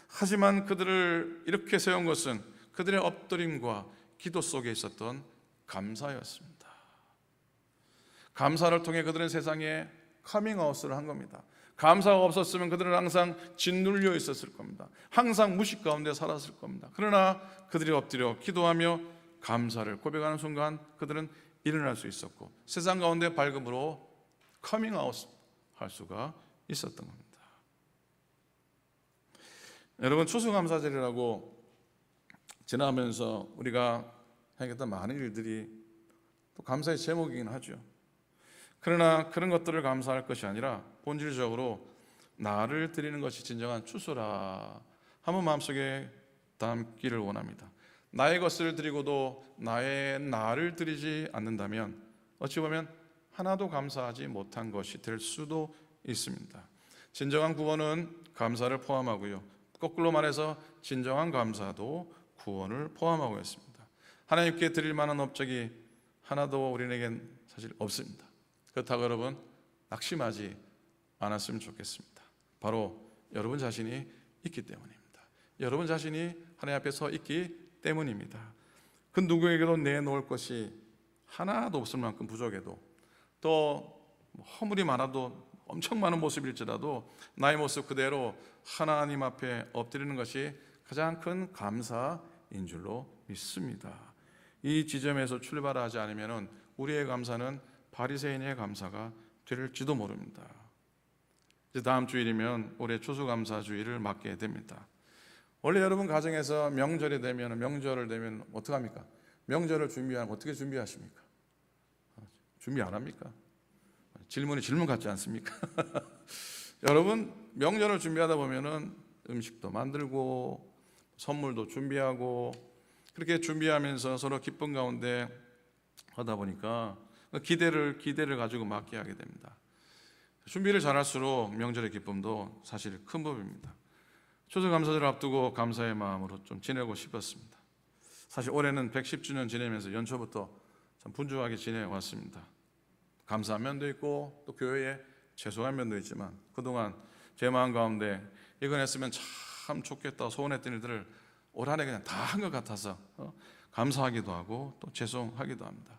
A: 하지만 그들을 이렇게 세운 것은 그들의 엎드림과 기도 속에 있었던 감사였습니다. 감사를 통해 그들은 세상에 커밍아웃을 한 겁니다. 감사가 없었으면 그들은 항상 짓눌려 있었을 겁니다. 항상 무식 가운데 살았을 겁니다. 그러나 그들이 엎드려 기도하며 감사를 고백하는 순간 그들은 일어날 수 있었고 세상 가운데 밝음으로 커밍아웃 할 수가 있었던 겁니다. 여러분, 추수감사절이라고 지나면서 우리가 행했던 많은 일들이 또 감사의 제목이긴 하죠. 그러나 그런 것들을 감사할 것이 아니라 본질적으로 나를 드리는 것이 진정한 추수라 한번 마음속에 담기를 원합니다. 나의 것을 드리고도 나의 나를 드리지 않는다면 어찌 보면 하나도 감사하지 못한 것이 될 수도 있습니다. 진정한 구원은 감사를 포함하고요, 거꾸로 말해서 진정한 감사도 구원을 포함하고 있습니다. 하나님께 드릴 만한 업적이 하나도 우리에겐 사실 없습니다. 그렇다고 여러분 낙심하지 않았으면 좋겠습니다. 바로 여러분 자신이 있기 때문입니다. 여러분 자신이 하나님 앞에 서 있기 때문입니다. 그 누구에게도 내놓을 것이 하나도 없을 만큼 부족해도 또 허물이 많아도 엄청 많은 모습일지라도 나의 모습 그대로 하나님 앞에 엎드리는 것이 가장 큰 감사인 줄로 믿습니다. 이 지점에서 출발하지 않으면 우리의 감사는 바리새인의 감사가 될지도 모릅니다. 이제 다음 주일이면 올해 추수감사주일을 맞게 됩니다. 원래 여러분 가정에서 명절이 되면 명절을 되면 어떻게 합니까? 명절을 준비하면 어떻게 준비하십니까? 준비 안 합니까? 질문이 질문 같지 않습니까? 여러분 명절을 준비하다 보면은 음식도 만들고 선물도 준비하고 그렇게 준비하면서 서로 기쁨 가운데 하다 보니까 기대를 가지고 맞게 하게 됩니다. 준비를 잘할수록 명절의 기쁨도 사실 큰 법입니다. 추수감사절을 앞두고 감사의 마음으로 좀 지내고 싶었습니다. 사실 올해는 110주년 지내면서 연초부터 참 분주하게 지내왔습니다. 감사한 면도 있고 또 교회에 죄송한 면도 있지만 그동안 제 마음 가운데 이건 했으면 참 좋겠다 소원했던 일들을 올 한해 그냥 다 한 것 같아서 감사하기도 하고 또 죄송하기도 합니다.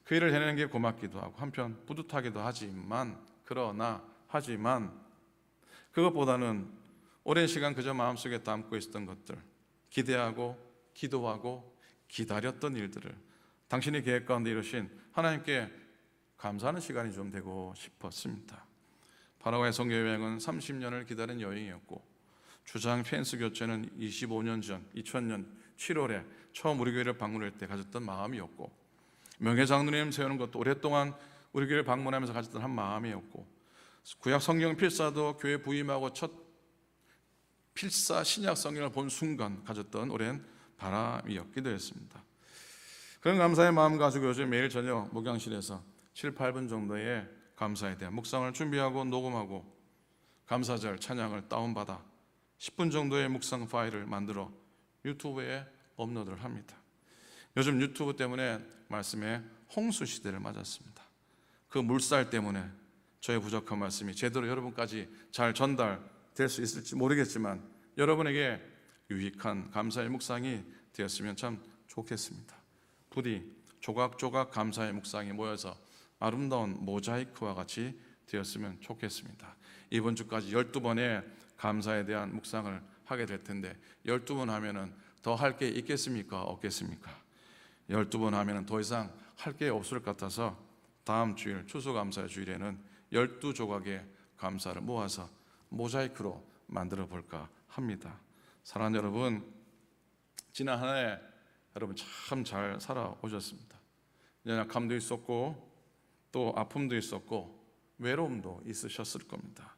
A: 그 일을 해내는 게 고맙기도 하고 한편 뿌듯하기도 하지만 그것보다는 오랜 시간 그저 마음속에 담고 있었던 것들, 기대하고 기도하고 기다렸던 일들을 당신이 계획 가운데 이루신 하나님께 감사하는 시간이 좀 되고 싶었습니다. 파라과이 선교 여행은 30년을 기다린 여행이었고 주장 펜스 교체는 25년 전 2000년 7월에 처음 우리 교회를 방문할 때 가졌던 마음이었고 명예장로님 세우는 것도 오랫동안 우리 교회를 방문하면서 가졌던 한 마음이었고 구약 성경 필사도 교회 부임하고 첫 필사 신약 성경을 본 순간 가졌던 오랜 바람이었기도 했습니다. 그런 감사의 마음 가지고 요즘 매일 저녁 목양실에서 7, 8분 정도의 감사에 대한 묵상을 준비하고 녹음하고 감사절 찬양을 다운받아 10분 정도의 묵상 파일을 만들어 유튜브에 업로드를 합니다. 요즘 유튜브 때문에 말씀에 홍수 시대를 맞았습니다. 그 물살 때문에 저의 부족한 말씀이 제대로 여러분까지 잘 전달될 수 있을지 모르겠지만 여러분에게 유익한 감사의 묵상이 되었으면 참 좋겠습니다. 부디 조각조각 감사의 묵상이 모여서 아름다운 모자이크와 같이 되었으면 좋겠습니다. 이번 주까지 12번의 감사에 대한 묵상을 하게 될 텐데 12번 하면은 더 할 게 있겠습니까? 없겠습니까? 12번 하면은 더 이상 할 게 없을 것 같아서 다음 주일 추수감사 주일에는 12조각의 감사를 모아서 모자이크로 만들어 볼까 합니다. 사랑하는 여러분, 지난 한 해 여러분 참 잘 살아오셨습니다. 연약함도 있었고 또 아픔도 있었고 외로움도 있으셨을 겁니다.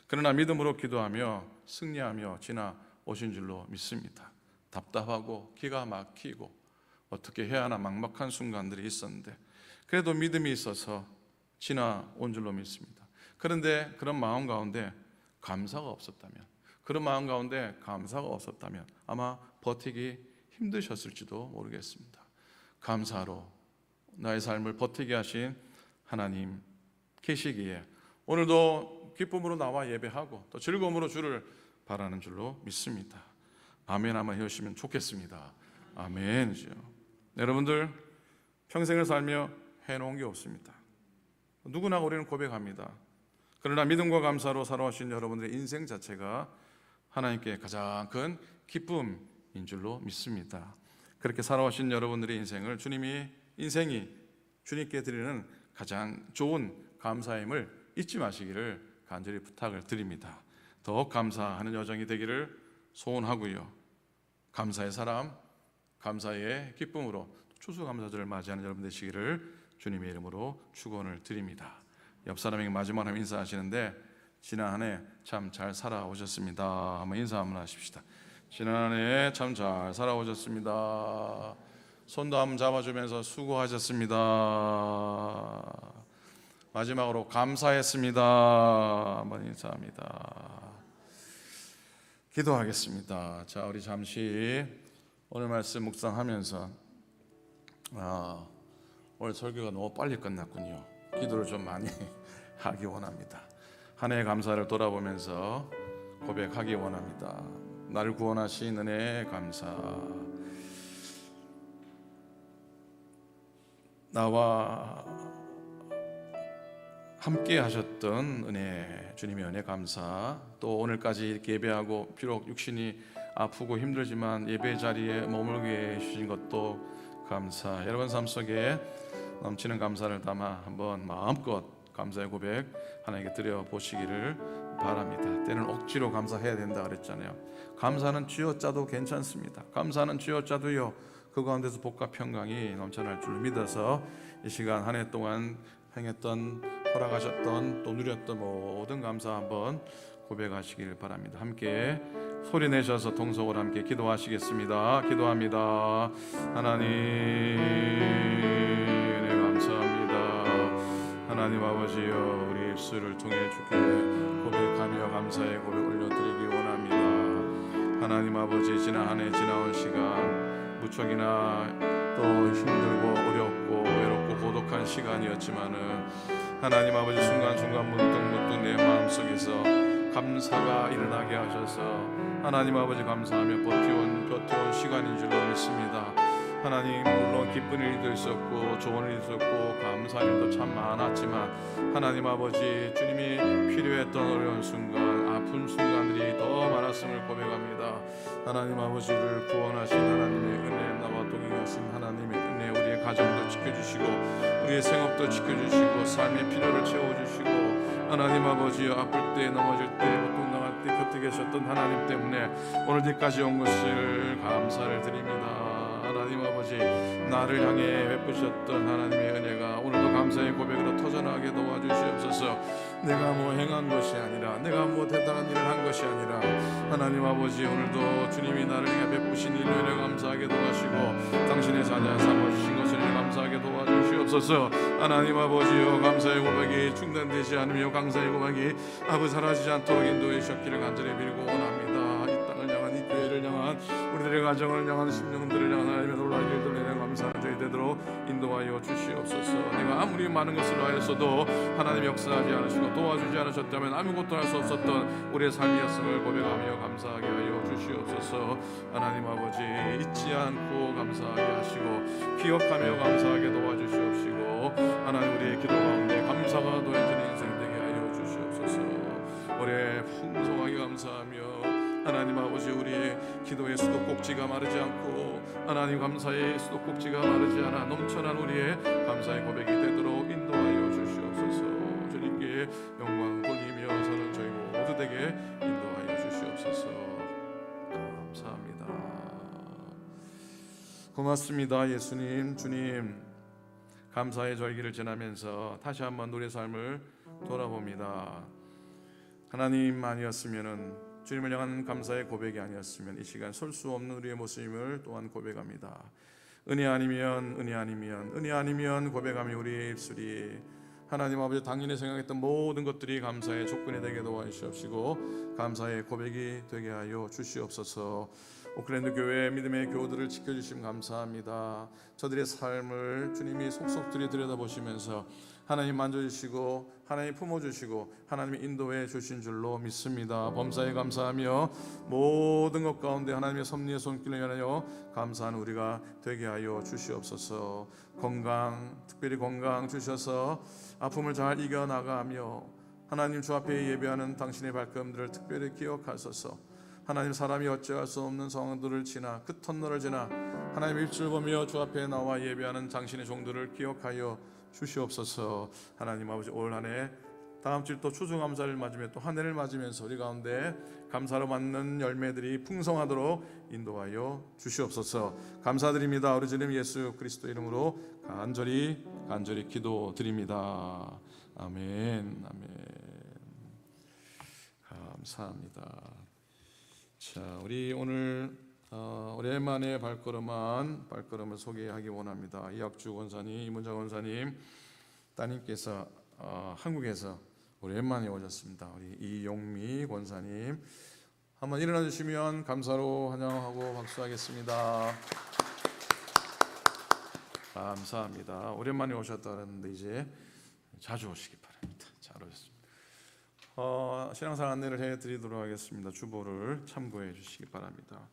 A: 그러나 믿음으로 기도하며 승리하며 지나오신 줄로 믿습니다. 답답하고 기가 막히고 어떻게 해야 하나 막막한 순간들이 있었는데 그래도 믿음이 있어서 지나온 줄로 믿습니다. 그런데 그런 마음 가운데 감사가 없었다면 아마 버티기 힘드셨을지도 모르겠습니다. 감사로 나의 삶을 버티게 하신 하나님 계시기에 오늘도 기쁨으로 나와 예배하고 또 즐거움으로 주를 바라는 줄로 믿습니다. 아멘 한번 해주시면 좋겠습니다. 아멘이죠. 여러분들 평생을 살며 해놓은 게 없습니다. 누구나 우리는 고백합니다. 그러나 믿음과 감사로 살아오신 여러분들의 인생 자체가 하나님께 가장 큰 기쁨인 줄로 믿습니다. 그렇게 살아오신 여러분들의 인생이 주님께 드리는 가장 좋은 감사임을 잊지 마시기를 간절히 부탁을 드립니다. 더욱 감사하는 여정이 되기를 소원하고요. 감사의 사람, 감사의 기쁨으로 추수감사절을 맞이하는 여러분 되시기를 주님의 이름으로 축원을 드립니다. 옆 사람에게 마지막으로 인사하시는데 지난 한 해 참 잘 살아오셨습니다. 한번 인사 한번 하십시다. 지난 한 해 참 잘 살아오셨습니다. 손도 한번 잡아주면서 수고하셨습니다. 마지막으로 감사했습니다. 한번 인사합니다. 기도하겠습니다. 자, 우리 잠시 오늘 말씀 묵상하면서 오늘 설교가 너무 빨리 끝났군요. 기도를 좀 많이 하기 원합니다. 한 해의 감사를 돌아보면서 고백하기 원합니다. 나를 구원하신 은혜에 감사. 나와 함께 하셨던 은혜, 주님의 은혜 감사. 또 오늘까지 이렇게 예배하고 비록 육신이 아프고 힘들지만 예배 자리에 머물게 해주신 것도 감사. 여러분 삶 속에 넘치는 감사를 담아 한번 마음껏 감사의 고백 하나님께 드려보시기를 바랍니다. 때는 억지로 감사해야 된다 그랬잖아요. 감사는 쥐어짜도 괜찮습니다. 감사는 쥐어짜도요 그 가운데서 복과 평강이 넘쳐날 줄 믿어서 이 시간 한 해 동안 행했던, 허락하셨던, 또 누렸던 모든 감사 한번 고백하시길 바랍니다. 함께 소리 내셔서 동성으로 함께 기도하시겠습니다. 기도합니다. 하나님 은혜 감사합니다. 하나님 아버지여, 우리 입술을 통해 주께 고백하며 감사의 고백 올려드리기 원합니다. 하나님 아버지, 지난 한 해 지나온 시간 무척이나 또 힘들고 어렵고 외롭고 고독한 시간이었지만은 하나님 아버지 순간순간 문득문득 내 마음속에서 감사가 일어나게 하셔서 하나님 아버지 감사하며 버텨온 시간인 줄로 믿습니다. 하나님 물론 기쁜 일도 있었고 좋은 일도 있었고 감사한 일도 참 많았지만 하나님 아버지 주님이 필요했던 어려운 순간 아픈 순간들이 더 많았음을 고백합니다. 하나님 아버지를 구원하신 하나님의 은혜 나와 동행하신 하나님의 은혜 우리의 가정도 지켜주시고 우리의 생업도 지켜주시고 삶의 필요를 채워주시고 하나님 아버지 아플 때 넘어질 때 고통 당할 때 곁에 계셨던 하나님 때문에 오늘까지 온 것을 감사를 드립니다. 하나님 아버지 나를 향해 베푸셨던 하나님의 은혜가 오늘도 감사의 고백으로 터져나가게 도와주시옵소서. 내가 뭐 행한 것이 아니라 내가 뭐 대단한 일을 한 것이 아니라 하나님 아버지 오늘도 주님이 나를 향해 베푸신 일로 감사하게 도와주시고 당신의 자녀 삼아주신 것을 감사하게 도와주시옵소서. 하나님 아버지여 감사의 고백이 중단되지 않으며 감사의 고백이 아버지 사라지지 않도록 인도해 주셨기를 간절히 빌고 원합니다. 이 땅을 향한 이 교회를 향한 우리들의 가정을 향한 심령들을 향한 하나님의 놀라운 일들 내내 감사하는 저희 되도록 인도하여 주시옵소서. 내가 아무리 많은 것을 하였어도 하나님 역사하지 않으시고 도와주지 않으셨다면 아무것도 할 수 없었던 우리의 삶이었음을 고백하며 감사하게 하여 주시옵소서. 하나님 아버지 잊지 않고 감사하게 하시고 기억하며 감사하게 도와주시옵시고 하나님 우리의 기도 가운데 감사가 더해지는 인생 되게 하여 주시옵소서. 올해 풍성하게 감사하며 하나님 아버지 우리의 기도의 수도꼭지가 마르지 않고 하나님 감사의 수도꼭지가 마르지 않아 넘쳐난 우리의 감사의 고백이 되도록 인도하여 주시옵소서. 주님께 영광 돌리며 서는 저희 모두에게 인도하여 주시옵소서. 감사합니다. 고맙습니다. 예수님 주님 감사의 절기를 지나면서 다시 한번 우리의 삶을 돌아봅니다. 하나님 아니었으면은 주님을 향한 감사의 고백이 아니었으면 이 시간 설 수 없는 우리의 모습임을 또한 고백합니다. 은혜 아니면 고백하며 우리의 입술이 하나님 아버지 당연히 생각했던 모든 것들이 감사의 조건이 되게 도와주시옵시고 감사의 고백이 되게 하여 주시옵소서. 오클랜드 교회 믿음의 교우들을 지켜주심 감사합니다. 저들의 삶을 주님이 속속들이 들여다보시면서 하나님 만져주시고 하나님 품어주시고 하나님이 인도해 주신 줄로 믿습니다. 범사에 감사하며 모든 것 가운데 하나님의 섭리의 손길을 인하여 감사하는 우리가 되게 하여 주시옵소서. 특별히 건강 주셔서 아픔을 잘 이겨나가며 하나님 주 앞에 예배하는 당신의 발걸음들을 특별히 기억하소서. 하나님 사람이 어찌할 수 없는 상황들을 지나 그 터널을 지나 하나님 입술 보며 주 앞에 나와 예배하는 당신의 종들을 기억하여 주시옵소서. 하나님 아버지 올 한 해 다음 주일 또 추수감사를 맞으며 또 한 해를 맞으면서 우리 가운데 감사로 받는 열매들이 풍성하도록 인도하여 주시옵소서. 감사드립니다. 우리 주님 예수 그리스도 이름으로 간절히 기도드립니다. 아멘. 감사합니다. 자, 우리 오늘 오랜만에 발걸음을 소개하기 원합니다. 이학주 권사님, 이문정 권사님 따님께서 한국에서 오랜만에 오셨습니다. 우리 이용미 권사님 한번 일어나 주시면 감사로 환영하고 박수하겠습니다. 감사합니다. 오랜만에 오셨다는데 이제 자주 오시기 바랍니다. 잘 오셨습니다. 신앙생활 안내를 해드리도록 하겠습니다. 주보를 참고해 주시기 바랍니다.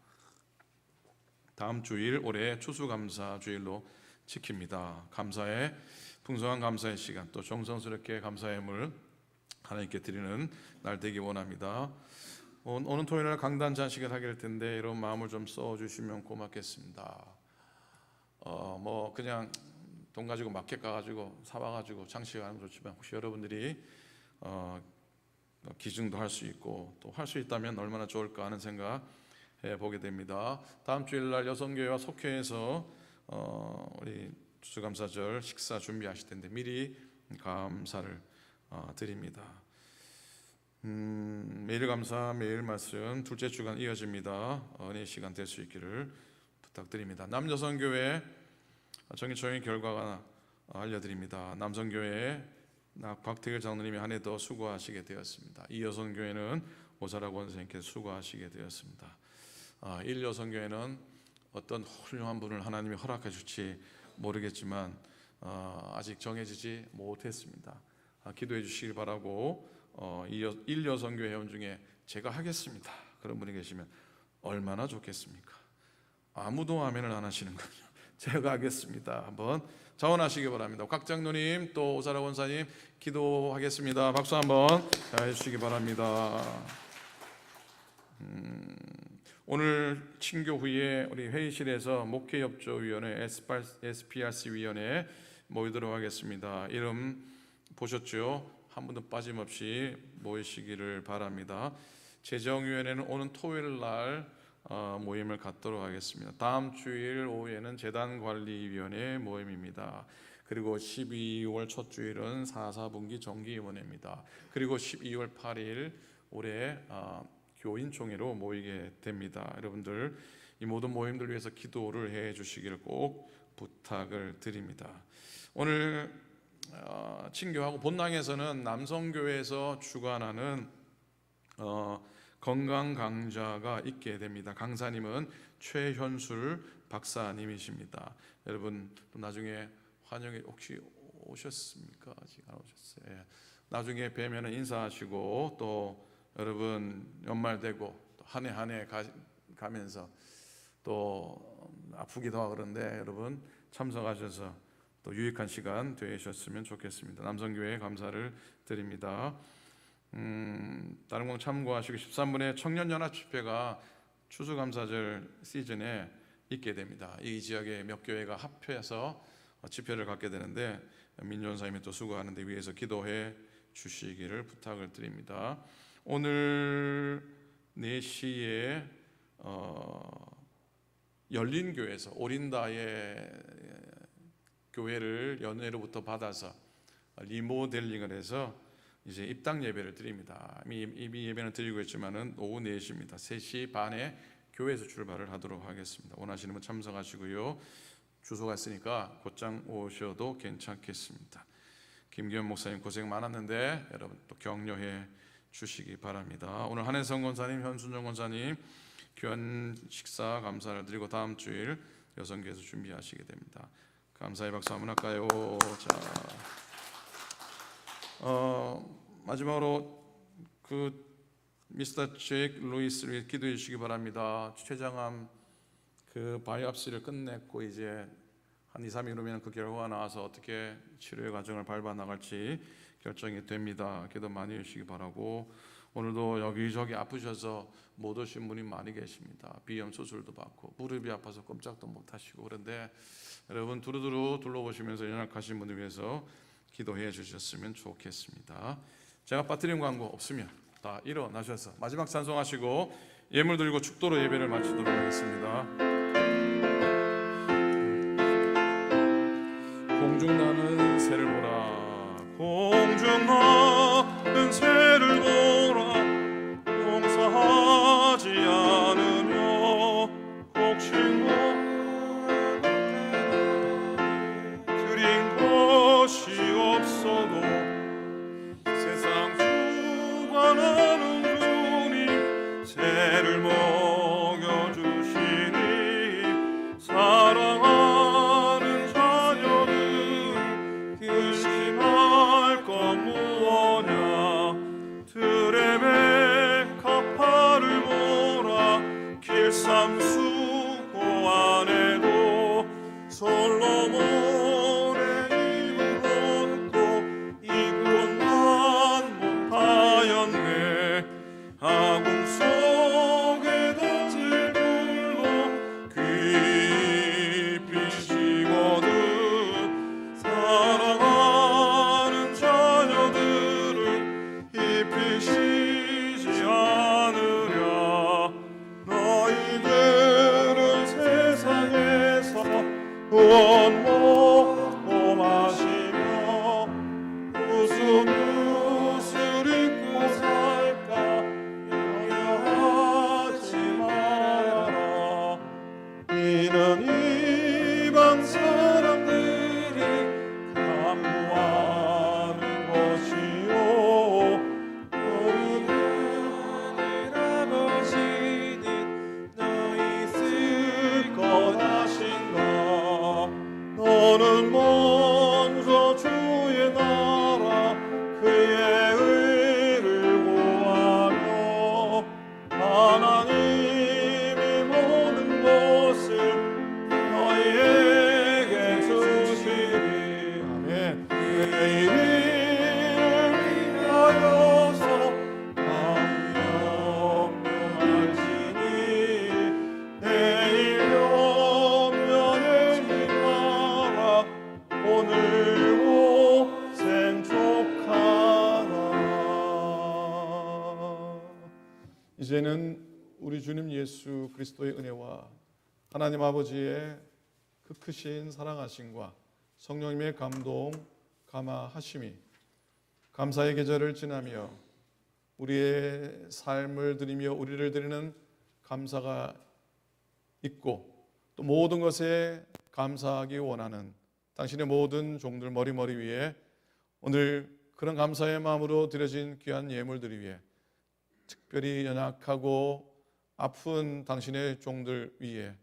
A: 다음 주일 올해 추수감사 주일로 지킵니다. 감사의 풍성한 감사의 시간 또 정성스럽게 감사의 물 하나님께 드리는 날 되기 원합니다. 오늘 토요일 강단 잔식을 하게 될 텐데 이런 마음을 좀 써주시면 고맙겠습니다. 뭐 그냥 돈 가지고 마켓 가가지고 사와가지고 장식하는 건 좋지만 혹시 여러분들이 기증도 할 수 있고 또 할 수 있다면 얼마나 좋을까 하는 생각 해보게 됩니다. 다음 주일날 여성교회와 속회에서 우리 추수감사절 식사 준비하실 텐데 미리 감사를 드립니다. 매일 감사 매일 말씀 둘째 주간 이어집니다. 은혜 시간 될 수 있기를 부탁드립니다. 남여성교회 정기총회 결과가 알려드립니다. 남성교회 곽태길 장로님이 한 해 더 수고하시게 되었습니다. 이 여성교회는 오사라 권사님께서 수고하시게 되었습니다. 1여성교회는 어떤 훌륭한 분을 하나님이 허락해 줄지 모르겠지만 아직 정해지지 못했습니다. 기도해 주시길 바라고 1여성교회 회원 중에 제가 하겠습니다 그런 분이 계시면 얼마나 좋겠습니까? 아무도 아멘을 안 하시는 거죠. 제가 하겠습니다. 한번 자원하시기 바랍니다. 곽 장로님 또 오사라 원사님 기도하겠습니다. 박수 한번 해주시기 바랍니다. 오늘 친교 후에 우리 회의실에서 목회협조위원회 SPRC 위원회 모이도록 하겠습니다. 이름 보셨죠? 한 분도 빠짐없이 모이시기를 바랍니다. 재정위원회는 오는 토요일 날 모임을 갖도록 하겠습니다. 다음 주일 오후에는 재단관리위원회 모임입니다. 그리고 12월 첫 주일은 4분기 정기위원회입니다. 그리고 12월 8일 올해 교인총회로 모이게 됩니다. 여러분들 이 모든 모임들 위해서 기도를 해 주시기를 꼭 부탁을 드립니다. 오늘 친교하고 본당에서는 남성교회에서 주관하는 건강 강좌가 있게 됩니다. 강사님은 최현술 박사님이십니다. 여러분 또 나중에 환영회 혹시 오셨습니까? 아직 안 오셨어요. 예. 나중에 뵈면 인사하시고 또 여러분 연말 되고 한 해 한 해 가면서 또 아프기도 하고 그런데 여러분 참석하셔서 또 유익한 시간 되셨으면 좋겠습니다. 남성교회 감사를 드립니다. 다른 건 참고하시고 13분의 청년연합집회가 추수감사절 시즌에 있게 됩니다. 이 지역의 몇 교회가 합해서 집회를 갖게 되는데 민전사님이 또 수고하는데 위해서 기도해 주시기를 부탁을 드립니다. 오늘 4시에 열린교회에서 오린다의 교회를 연회로부터 받아서 리모델링을 해서 이제 입당 예배를 드립니다. 이미 예배는 드리고 있지만은 오후 4시입니다. 3시 반에 교회에서 출발을 하도록 하겠습니다. 원하시는 분 참석하시고요. 주소가 있으니까 곧장 오셔도 괜찮겠습니다. 김기현 목사님 고생 많았는데 여러분 또 격려해 주시기 바랍니다. 오늘 한혜성 권사님, 현순정 권사님 귀한 식사 감사를 드리고 다음 주일 여성교회에서 준비하시게 됩니다. 감사의 박수 한번 할까요? 자, 마지막으로 그 미스터 제이크 루이스를 기도해 주시기 바랍니다. 췌장암 그 바이옵시를 끝냈고 이제 한 2, 3일 후면 그 결과가 나와서 어떻게 치료의 과정을 밟아 나갈지 결정이 됩니다. 기도 많이 해주시기 바라고 오늘도 여기저기 아프셔서 못 오신 분이 많이 계십니다. 비염 수술도 받고 무릎이 아파서 꼼짝도 못 하시고 그런데 여러분 두루두루 둘러보시면서 연약하신 분들 위해서 기도해 주셨으면 좋겠습니다. 제가 빠뜨린 광고 없으면 다 일어나셔서 마지막 찬송하시고 예물 드리고 축도로 예배를 마치도록 하겠습니다. 공중나는 새를 보라 공중나는 새를 보라 용서하지 않으며 곡식만 드린 것이 없어도 세상 주관하는 주님 새를 먹여주시니 사랑하는 자녀들 근심할 것 무엇냐 들의 메카파를 보라 길삼수 고안에도 솔로몬의 입을 얻고 이곳만 못하였네 아궁 속에 던질 불로 깊이 식어든 사랑하는 자녀들을 잎이 쉬지 않으랴 너희들은 세상에서 무엇 먹고 마시며 무슨 옷을 입고 살까 염려하지 말아라 이는 이방 사람들이 간구하는 것이요 너희 하늘 아버지는 너희 쓸 것하신가
C: 이제는 우리 주님 예수 그리스도의 은혜와 하나님 아버지의 그 크신 사랑하심과 성령님의 감동, 감화하심이 감사의 계절을 지나며 우리의 삶을 드리며 우리를 드리는 감사가 있고 또 모든 것에 감사하기 원하는 당신의 모든 종들 머리 위에 오늘 그런 감사의 마음으로 드려진 귀한 예물들을 위해 특별히 연약하고 아픈 당신의 종들 위에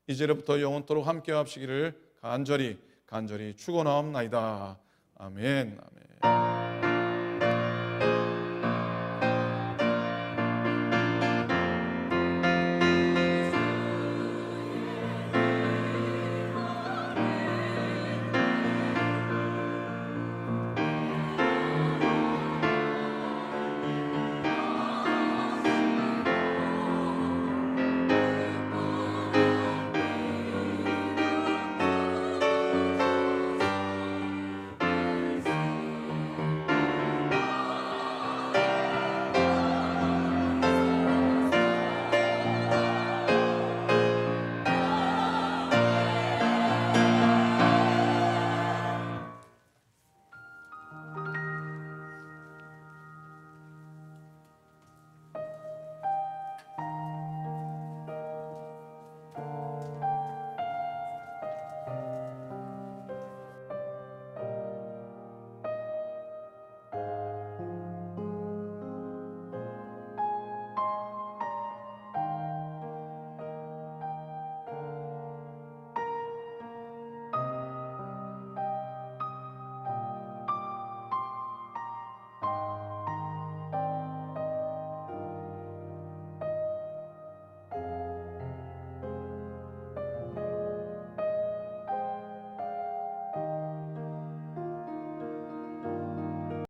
C: 이제로부터 영원토록 함께 합시기를 간절히 축원하옵나이다. 아멘. 아멘.